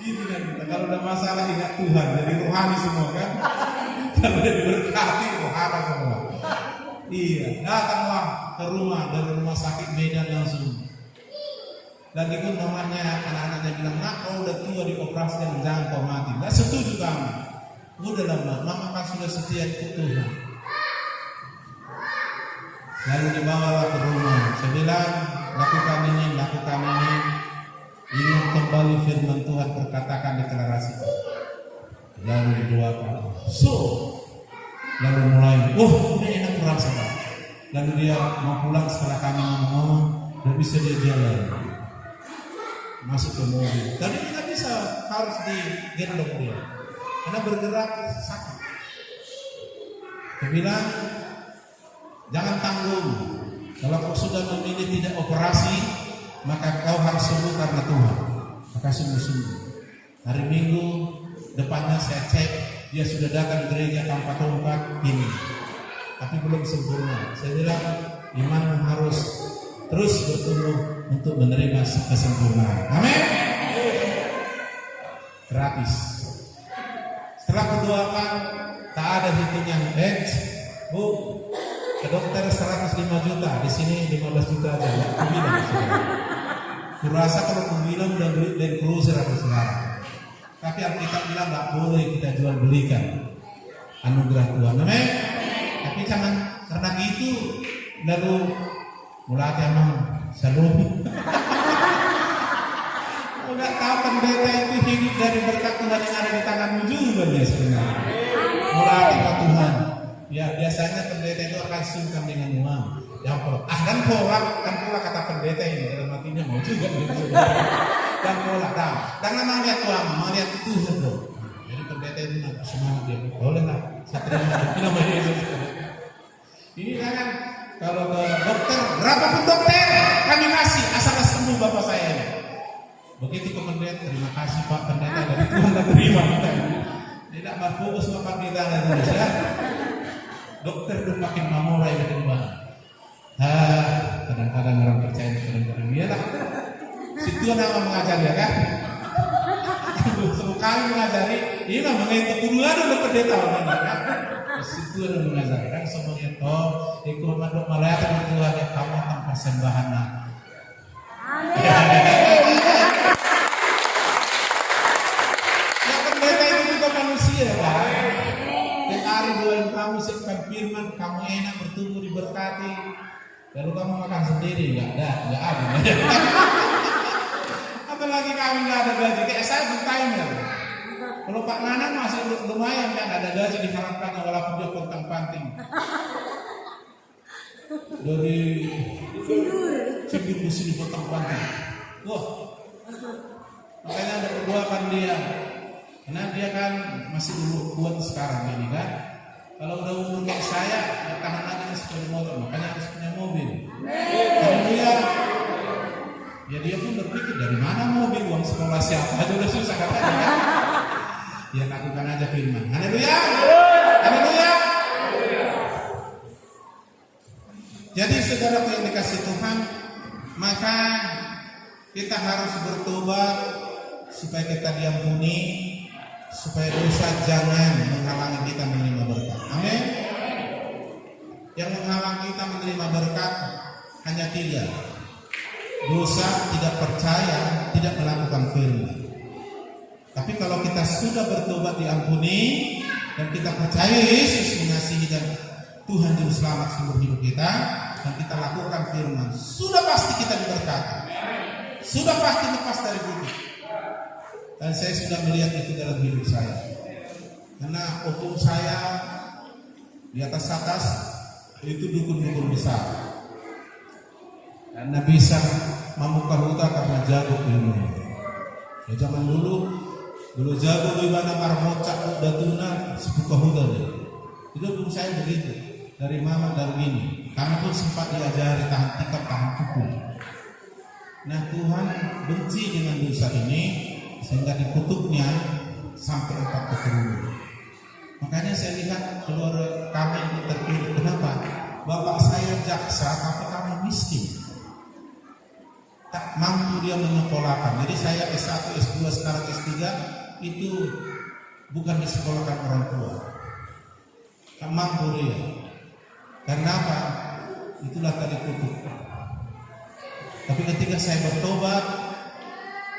Speaker 2: Ini kan kita kalau udah masalah ingat Tuhan, jadi rohani semua kan? Kalau udah diberkati rohani semua. Iya, datanglah ke rumah dari rumah sakit Medan langsung. Lagi pun namanya anak-anaknya bilang, nak kau udah tua dioperasi dan jangan kau mati. Nggak setuju kami. Udah lama, mama kan sudah setia ikut Tuhan. Lalu dibawalah ke rumah. Saya bilang, lakukan ini. Ingat kembali firman Tuhan berkatakan deklarasikan. Lalu didoakan. Lalu mulai, ini enak kurang sabar. Lalu dia mau pulang setelah kami ngomong, udah bisa dia jalan. Masuk ke mobil. Tadi tidak bisa, harus digendong dia. Karena bergerak sakit. Dia bilang, jangan tanggung. Kalau kau sudah memilih tidak operasi, maka kau harus sembuh karena Tuhan. Maka sungguh-sungguh. Hari Minggu depannya saya cek, dia sudah datang gereja tanpa tongkat ini, tapi belum sempurna. Saya bilang, iman harus terus bertumbuh untuk menerima kesempurnaan. Amin. Gratis. Setelah kudoakan, tak ada hitungnya. Bu, ke dokter 105 juta, di sini 15 juta aja. Kurasa kalau ku bilang udah beli dari cruiser atau sekarang. Tapi Alkitab bilang nggak boleh kita jual belikan anugerah Tuhan. Amin. Tapi jangan karena gitu lalu mulai emang selalu. Enggak tahu pendeta itu hidup dari berkat Tuhan yang ada di tanganmu juga ya sebenarnya. Mulai sama Tuhan. Ya biasanya pendeta itu akan sungkan dengan uang. Yang pola. Kan pola kata pendeta ini dalam hatinya mau juga gitu. Dan pola tahu. Jangan mau lihat Tuhan, mau lihat Tuhan loh. Jadi pendeta itu nak semangat dia. Boleh lah. Saya terima nama Yesus. Ini kan kalau ke dokter, berapapun dokter kami kasih asal sembuh bapak saya ini. Begitu ke pendeta, terima kasih Pak pendeta dari Tuhan dan terima kita. Tidak berfokus sama pendeta dan terus ya. Dokter udah makin memulai berkembang. Kadang-kadang orang percaya, kadang-kadang dia lah. Situ nama mengajari ya kan? Sekali mengajari, ini namanya itu kudu ada udah pendeta orang kan? Situ ada mengajari kan semuanya toh. Ikut mandok malaikat Tuhan yang kamu tanpa sembahan.
Speaker 3: Amin.
Speaker 2: Ya pendeta itu juga manusia kan? Tiap hari doain kamu siapkan firman, kamu enak bertumbuh diberkati. Lalu kamu makan sendiri, nggak ada. Apalagi kami nggak ada gaji, kayak saya full timer. Kalau Pak Nanang masih lumayan kan ada gaji diharapkan walaupun dia pontang panting. Dari Cibiru di sini pontang panting. Wah, makanya ada perbuatan dia. Karena dia kan masih kuat sekarang ini kan. Kalau udah umur kayak saya, ya tahan lagi sepeda motor, makanya harus punya mobil. Haleluya. Ya dia pun berpikir dari mana mobil, uang sekolah siapa aja udah susah katanya. Ya lakukan aja firman. Haleluya. Haleluya. Jadi saudara yang dikasih Tuhan, maka kita harus bertobat supaya kita diampuni, supaya dosa jangan menghalangi kita menerima berkat. Amin. Yang menghalangi kita menerima berkat hanya 3. Dosa, tidak percaya, tidak melakukan firman. Tapi kalau kita sudah bertobat diampuni dan kita percaya Yesus mengasihi dan Tuhan Juru Selamat seumur hidup kita, dan kita lakukan firman, sudah pasti kita diberkati, sudah pasti lepas dari bumi. Dan saya sudah melihat itu dalam hidup saya. Karena hukum saya di atas itu dukun-dukun besar. Karena bisa membuka huta karena jago ilmu. Ya zaman dulu jago di mana marmocak datuna sebuka huta deh. Itu hukum saya begitu. Dari mama dari ini. Kami pun sempat diajari tahan tikap, tahan pukul. Nah Tuhan benci dengan dosa ini, sehingga dikutuknya sampai 4 keturunan. Makanya saya lihat keluarga kami ini terpilih. Kenapa? Bapak saya jaksa, tapi kami miskin. Tak mampu dia menyekolahkan. Jadi saya S1, S2, sekarang S3 itu bukan disekolahkan orang tua. Tak mampu dia. Karena apa? Itulah tadi kutuk. Tapi ketika saya bertobat,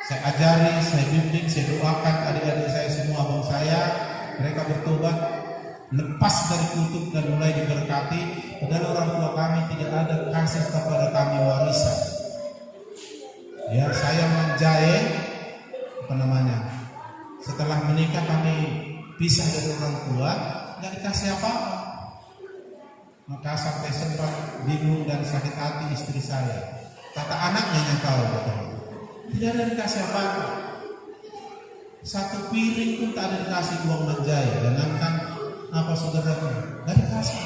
Speaker 2: saya ajari, saya bimbing, saya doakan adik-adik saya semua, abang saya, mereka bertobat, lepas dari kutuk dan mulai diberkati. Padahal orang tua kami tidak ada kasih kepada kami warisan. Ya, saya menjahit setelah menikah kami pisah dari orang tua, nggak dikasih apa-apa. Maka sampai sempat bingung dan sakit hati istri saya. Kata anaknya yang tahu, tidak ada dikasih apa-apa. 1 piring pun tak ada dikasih uang menjahit. Jangankan apa saudara, nggak dikasih.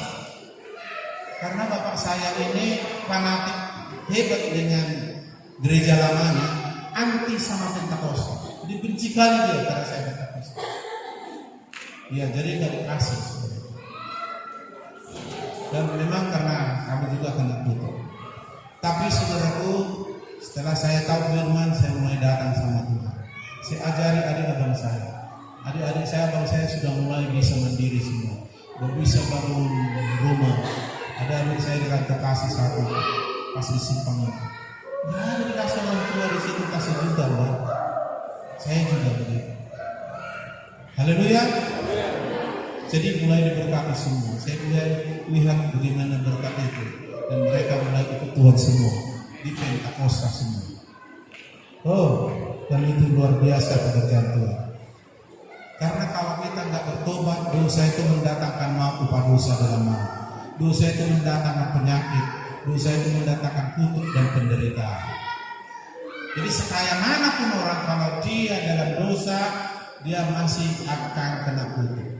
Speaker 2: Karena bapak saya ini fanatik hebat dengan gereja lamanya, anti sama Pentakosta. Jadi benci kali dia karena saya Pentakosta. Ya, jadi nggak dikasih. Dan memang karena kami juga kena tutup. Tapi saudaraku, setelah saya tahu firman, saya mulai datang sama Tuhan. Saya ajari adik-adik saya. Adik-adik saya, abang saya sudah mulai bisa mandiri semua. Sudah bisa bangun rumah. Ada adik saya di Rantai Kasih satu, pas di simpang itu. Nggak ada dikasih orang tua di situ, kasih juta loh. Saya juga begitu. Haleluya. Jadi mulai diberkati semua. Saya mulai lihat bagaimana berkat itu, dan mereka mulai ikut Tuhan semua di Pentakosta semua. Oh, dan itu luar biasa pekerjaan Tuhan. Karena kalau kita nggak bertobat, dosa itu mendatangkan maut upah dosa dalam maut. Dosa itu mendatangkan penyakit. Dosa itu mendatangkan kutuk dan penderitaan. Jadi sekaya manapun orang, kalau dia dalam dosa, dia masih akan kena kutuk.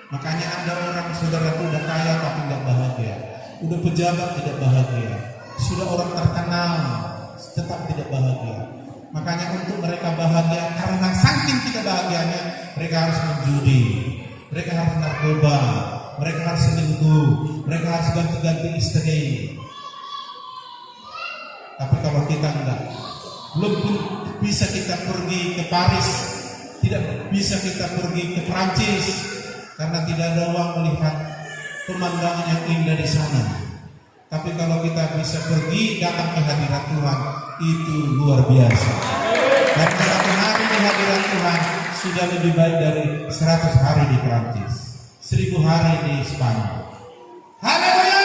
Speaker 2: Makanya ada orang saudara udah kaya tapi nggak bahagia, udah pejabat tidak bahagia, sudah orang terkenal tetap tidak bahagia. Makanya untuk mereka bahagia, karena saking tidak bahagianya, mereka harus menjudi, mereka harus narkoba, mereka harus selingkuh, mereka harus ganti-ganti istri. Tapi kalau kita enggak, belum bisa kita pergi ke Paris, tidak bisa kita pergi ke Prancis, karena tidak ada uang melihat pemandangan yang indah di sana. Tapi kalau kita bisa pergi datang ke hadirat Tuhan, itu luar biasa. Dan 1 hari di hadirat Tuhan sudah lebih baik dari 100 hari di Prancis, 1000 hari di Spanyol. Haleluya!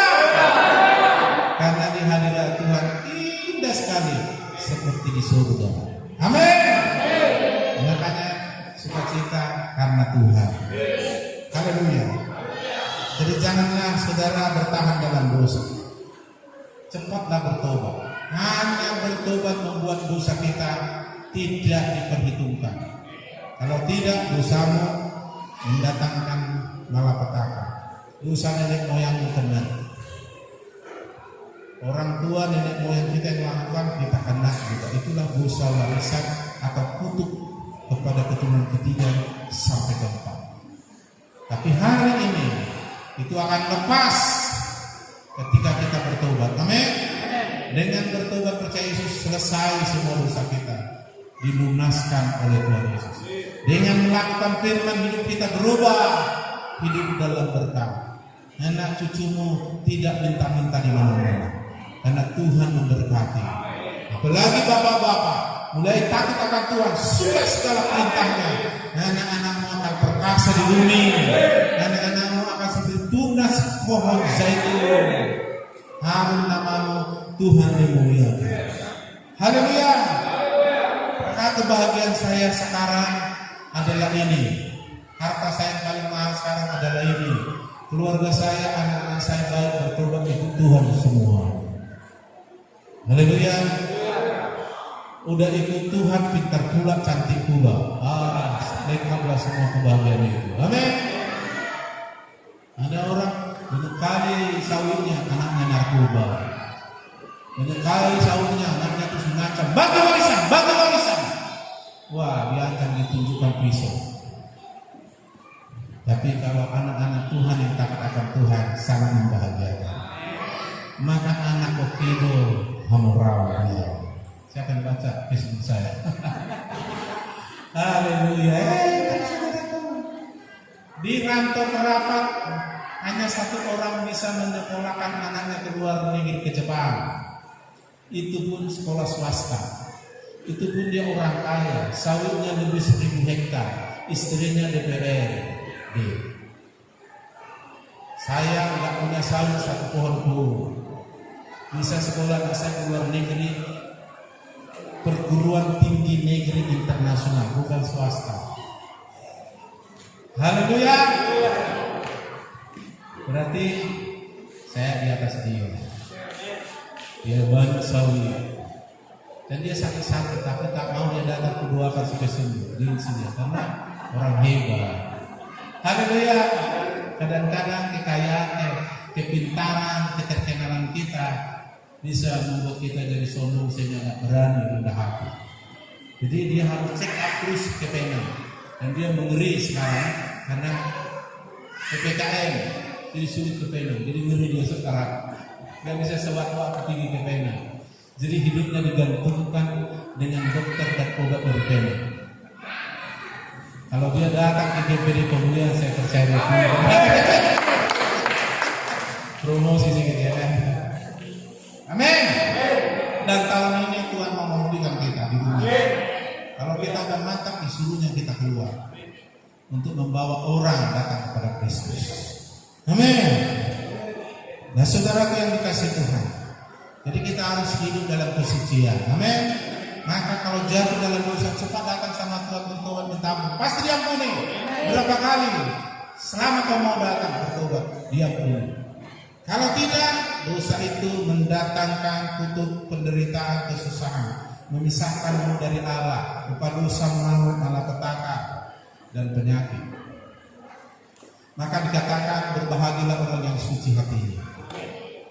Speaker 2: Karena di hadirat Tuhan indah sekali seperti di surga. Amin. Makanya sukacita karena Tuhan. Haleluya. Jadi janganlah saudara bertahan dalam dosa. Cepatlah bertobat. Hanya bertobat membuat dosa kita tidak diperhitungkan. Kalau tidak, dosamu mendatangkan malapetaka. Dosa nenek moyangmu benar. Orang tua nenek moyang kita yang melakukan, kita kena juga. Itulah dosa warisan atau kutuk kepada keturunan ketiga sampai keempat. Tapi hari ini itu akan lepas ketika kita bertobat. Amin. Dengan bertobat percaya Yesus selesai semua dosa kita, dilunaskan oleh Tuhan Yesus. Dengan melakukan firman hidup kita berubah, hidup dalam berkah. Anak cucumu tidak minta-minta di mana-mana, karena Tuhan memberkati. Apalagi bapak-bapak mulai takut akan Tuhan, sudah segala perintahnya. Anak-anakmu akan perkasa di bumi. Anak-anakmu akan seperti tunas pohon zaitun. Harum namamu, Tuhan dimuliakan. Haleluya. Maka kebahagiaan saya sekarang adalah ini. Harta saya yang paling mahal sekarang adalah ini. Keluarga saya, anak-anak saya baik bertobat ikut Tuhan semua. Haleluya. Udah ikut Tuhan, pintar pula, cantik pula. Lengkaplah semua kebahagiaan itu. Amin. Ada orang menyekali sawitnya, anaknya narkoba. Menyekali sawitnya, anaknya terus mengancam, bagi warisan, bagi warisan. Wah, dia akan ditunjukkan pisau. Tapi kalau anak-anak Tuhan yang takut akan Tuhan, sangat membahagiakan. Maka anak kokido hamurau dia. Saya akan baca Facebook saya. Haleluya. Di rantau merapat, hanya satu orang bisa menyekolahkan anaknya ke luar negeri, ke Jepang. Itu pun sekolah swasta. Itu pun dia orang kaya, sawitnya lebih 1000 hektar, istrinya DPR. Saya nggak punya sawit satu pohon pun. Bisa sekolah saya ke luar negeri, perguruan tinggi negeri internasional, bukan swasta. Haleluya. Berarti saya di atas dia. Dia banyak sawit. Dan dia sakit-sakit, tapi tak mau dia datang kedua kali supaya sembuh. Dia karena orang hebat. Haleluya. Kadang-kadang kekayaan, kepintaran, keterkenalan kita bisa membuat kita jadi sombong sehingga nggak berani rendah hati. Jadi dia harus check up terus ke penang. Dan dia mengeri sekarang karena PPKM jadi sulit ke penang. Jadi ngeri dia sekarang. Nggak bisa sewaktu-waktu tinggi ke penang. Jadi hidupnya digantungkan dengan dokter dan obat dari penang. Kalau dia datang ke GPD Pemulihan, saya percaya dia promosi sedikit ya kan. Amin. Dan tahun ini Tuhan mau memulihkan kita di dunia. Kalau kita akan mantap, disuruhnya kita keluar untuk membawa orang datang kepada Kristus. Amin. Nah, saudaraku yang dikasih Tuhan, jadi kita harus hidup dalam kesucian. Amin. Maka kalau jatuh dalam dosa, cepat datang sama Tuhan bertobat minta ampun. Pasti diampuni. Berapa kali? Selama kau mau datang bertobat, diampuni. Kalau tidak, dosa itu mendatangkan kutuk, penderitaan, kesusahan, memisahkanmu dari Allah, berupa dosa, maut, malapetaka, dan penyakit. Maka dikatakan berbahagialah orang yang suci hatinya,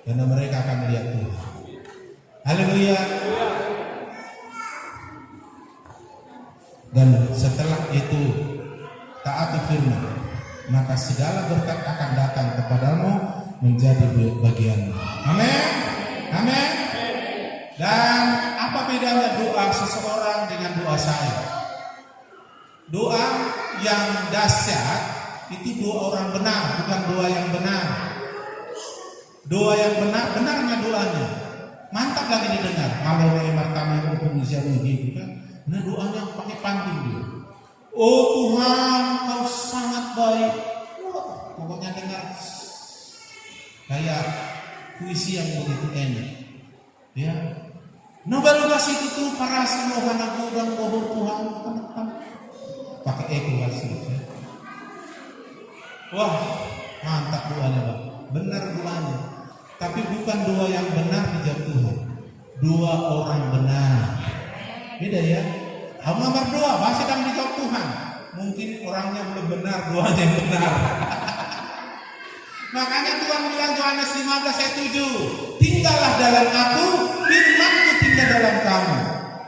Speaker 2: karena mereka akan melihat Tuhan. Haleluya. Dan setelah itu taati firman, maka segala berkat akan datang kepadamu menjadi bagianmu. Amin. Amin. Dan apa bedanya doa seseorang dengan doa saya? Doa yang dahsyat itu doa orang benar, bukan doa yang benar. Doa yang benar, benarnya doanya mantap lagi didengar. Kalau martamu hukum gitu kan. Nah, doanya pakai pantun dia. Oh Tuhan, kau sangat baik. Wah, pokoknya dengar kayak puisi yang begitu enak. Ya. Nobel kasih itu para semohana godang bohong Tuhan. Pakai eko kasih. Ya. Wah, mantap doanya, Pak. Benar doanya. Tapi bukan doa yang benar dijawab Tuhan. Doa orang benar. Beda ya. Kamu berdoa pasti akan dijawab Tuhan. mungkin orangnya belum benar, doanya yang benar. Makanya Tuhan bilang Yohanes 15 ayat 7, tinggallah dalam aku, firman-Ku tinggal dalam kamu.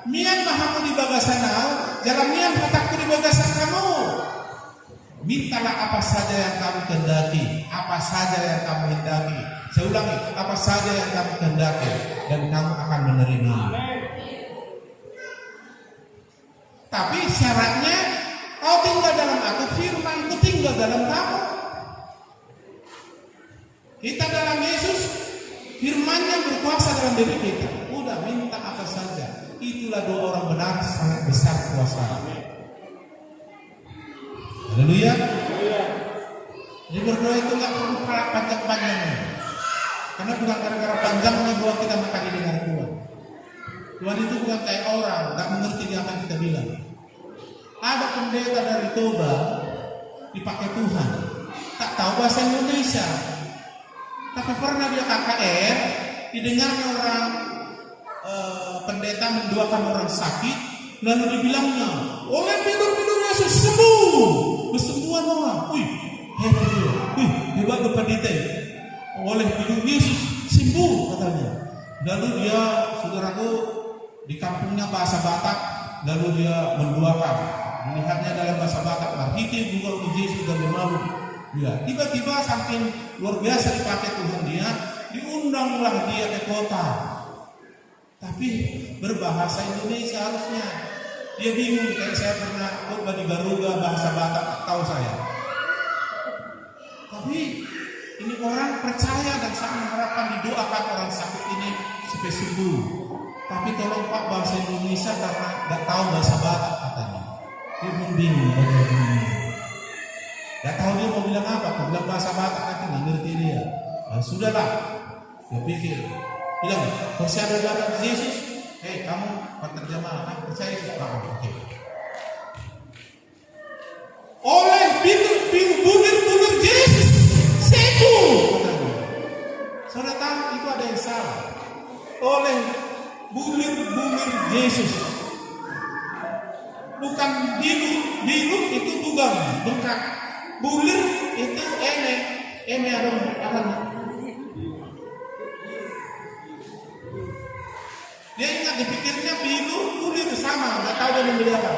Speaker 2: Mian mahamu di bagasanau, jalan mian hatakku di bagasan kamu. Mintalah apa saja yang kamu kehendaki, apa saja yang kamu hendaki. Saya ulangi, apa saja yang kamu kehendaki, dan kamu akan menerima. Tapi syaratnya, kau tinggal dalam aku, firman-Ku tinggal dalam kamu. Kita dalam Yesus, firman-Nya berkuasa dalam diri kita. Udah minta apa saja. Itulah doa orang benar, sangat besar kuasa. Haleluya. Jadi berdoa itu nggak perlu panjang-panjangnya. Karena bukan gara-gara panjangnya doa kita maka didengar Tuhan. Tuhan itu bukan kayak orang, nggak mengerti dia akan kita bilang. Ada pendeta dari Toba dipakai Tuhan, tak tahu bahasa Indonesia. Tapi pernah dia KKR, didengarnya orang pendeta mendoakan orang sakit, lalu dibilangnya, oleh minum Yesus sembuh, kesembuhan orang. Wih, hebat dia. Wih, hebat pendeta. Oleh minum Yesus sembuh katanya. Lalu dia, saudaraku, di kampungnya bahasa Batak, lalu dia mendoakan. Melihatnya dalam bahasa Batak, marhiti bukan Yesus dan bermalu. Ya, tiba-tiba saking luar biasa dipakai Tuhan dia, diundanglah dia ke kota. Tapi berbahasa Indonesia harusnya. Dia bingung, kayak saya pernah khotbah di Garuga bahasa Batak, tahu saya. Tapi ini orang percaya dan sangat mengharapkan didoakan orang sakit ini supaya sembuh. Tapi tolong Pak bahasa Indonesia karena nggak tahu bahasa Batak katanya. Dia pun bingung bagaimana. Gak tahu dia mau bilang apa, kalau bilang bahasa Batak nanti nggak ngerti dia. Nah, sudahlah, dia pikir, bilang, percaya dalam Yesus, kamu penerjemah, percaya Yesus, oke. Oleh bulir Yesus sembuh. Saudara tahu itu ada yang salah. Oleh bulir Yesus, bukan bilu itu bukan bengkak. Bulir itu eme ada. Dia ingat dipikirnya bilu bulir sama, nggak tahu dia membedakan.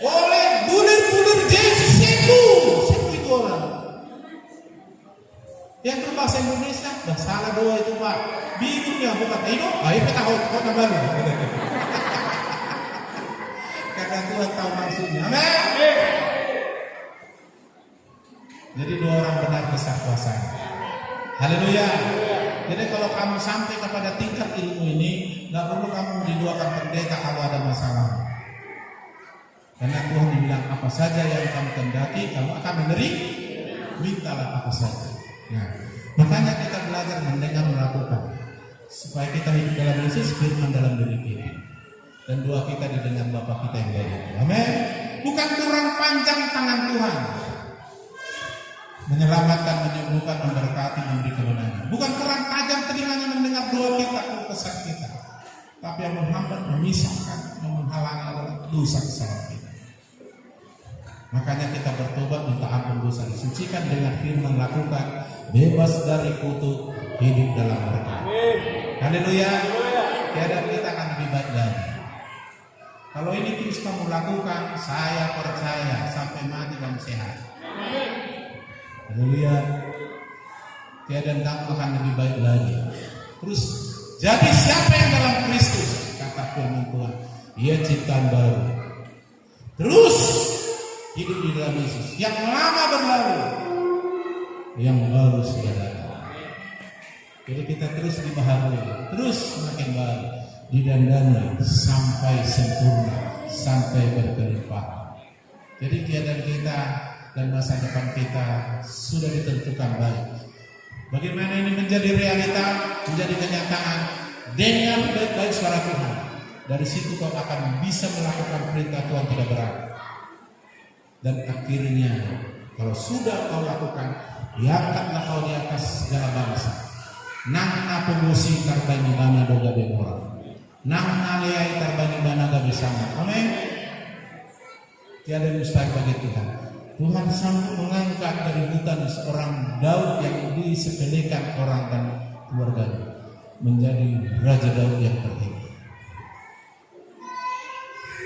Speaker 2: Oleh bulir Yesus sembuh itu orang. Yang berbahasa Indonesia, dah salah doa itu Pak. Bilunya bukan itu, ayo kita kota baru. Karena Tuhan tahu maksudnya. Amin. Jadi dua orang benar besar kuasanya. Haleluya. Jadi kalau kamu sampai kepada tingkat ilmu ini, nggak perlu kamu didoakan pendeta kalau ada masalah. Karena Tuhan bilang apa saja yang kamu kehendaki, kamu akan menerima. Mintalah apa saja. Nah, makanya kita belajar mendengar melakukan, supaya kita hidup dalam Yesus, firman dalam diri kita, dan doa kita didengar Bapa kita yang baik. Amin. Bukan kurang panjang tangan Tuhan menyelamatkan, menyembuhkan, memberkati, memberi kemenangan. Bukan kurang tajam telinganya mendengar doa kita, kesan kita, tapi yang menghambat, memisahkan, yang menghalangi adalah dosa kesalahan kita. Makanya kita bertobat, minta ampun dosa, disucikan dengan firman, lakukan, bebas dari kutuk, hidup dalam berkat. Haleluya. Keadaan kita akan lebih baik lagi. Kalau ini terus kamu lakukan, saya percaya sampai mati kamu sehat. Haleluya. Keadaan kamu akan lebih baik lagi. Terus jadi siapa yang dalam Kristus, kata firman Tuhan, ia ciptaan baru. Terus hidup di dalam Yesus. Yang lama berlalu, yang baru sudah datang. Jadi kita terus dibaharui, terus semakin baru, didandani sampai sempurna, sampai berkelimpahan. Jadi keadaan kita dan masa depan kita sudah ditentukan baik. Bagaimana ini menjadi realita, menjadi kenyataan dengan baik-baik suara Tuhan. Dari situ kau akan bisa melakukan perintah Tuhan tidak berat. Dan akhirnya kalau sudah kau lakukan, diangkatlah kau di atas segala bangsa. Nang napungusi tarbani bana doga bemora. Nang naleai tarbani bana gabe sama. Amin. Tiada yang mustahil bagi Tuhan. Tuhan sanggup mengangkat dari hutan seorang Daud yang disepelekan orang dan keluarganya menjadi Raja Daud yang terhebat.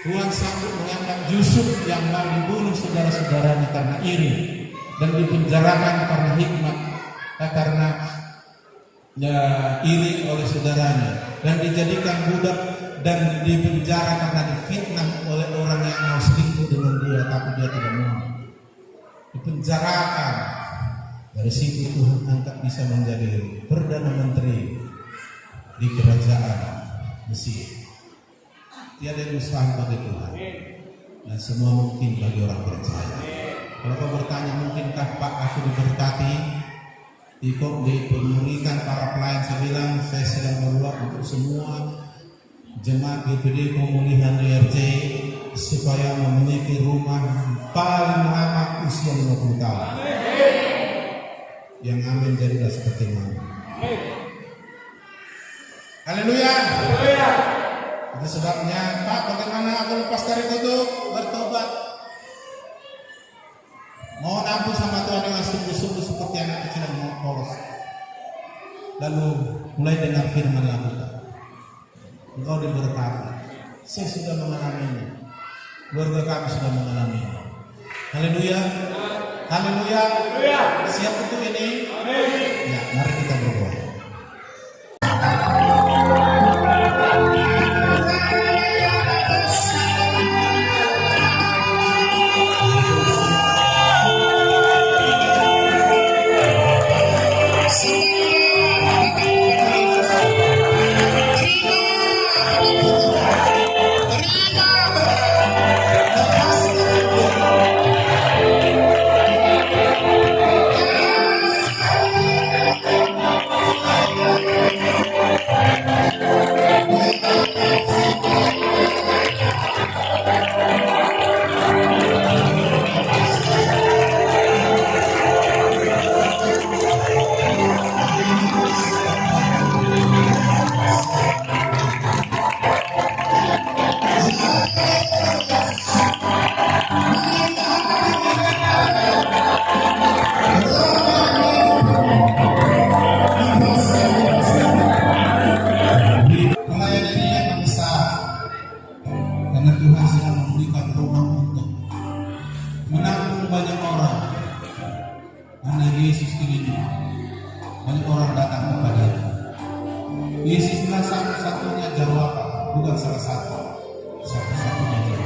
Speaker 2: Tuhan sanggup mengangkat Yusuf yang mau dibunuh saudara-saudaranya karena iri dan dipenjarakan karena hikmat, karena iri oleh saudaranya, dan dijadikan budak dan dipenjara karena difitnah oleh orang yang mau selingkuh dengan dia, tapi dia tidak mau. Dipenjarakan. Dari situ Tuhan angkat bisa menjadi Perdana Menteri di kerajaan Mesir. Tiada yang mustahil bagi Tuhan, dan semua mungkin bagi orang percaya. Kalau kau bertanya, mungkinkah Pak aku diberkati? Diberikan para pelayan, saya bilang saya sedang berdoa untuk semua jemaat GPD Pemulihan DRC supaya memiliki rumah paling lama usia 50 tahun. Yang amin jadilah seperti mana. Haleluya. Itu sebabnya, Pak, bagaimana aku lepas dari kutuk, bertobat, mohon ampun sama Tuhan dengan sungguh-sungguh seperti anak kecil yang mau polos. Lalu mulai dengar firman lakukan. Engkau diberkati. Saya sudah mengalaminya. Keluarga kami sudah mengalaminya. Haleluya. Haleluya. Siap untuk ini? Ya, mari kita berdoa. Karena Tuhan sedang memberikan rumah untuk menampung banyak orang. Karena Yesus ini banyak orang datang kepadanya. Yesuslah satu-satunya jawaban, bukan salah satu, satu-satunya jawaban.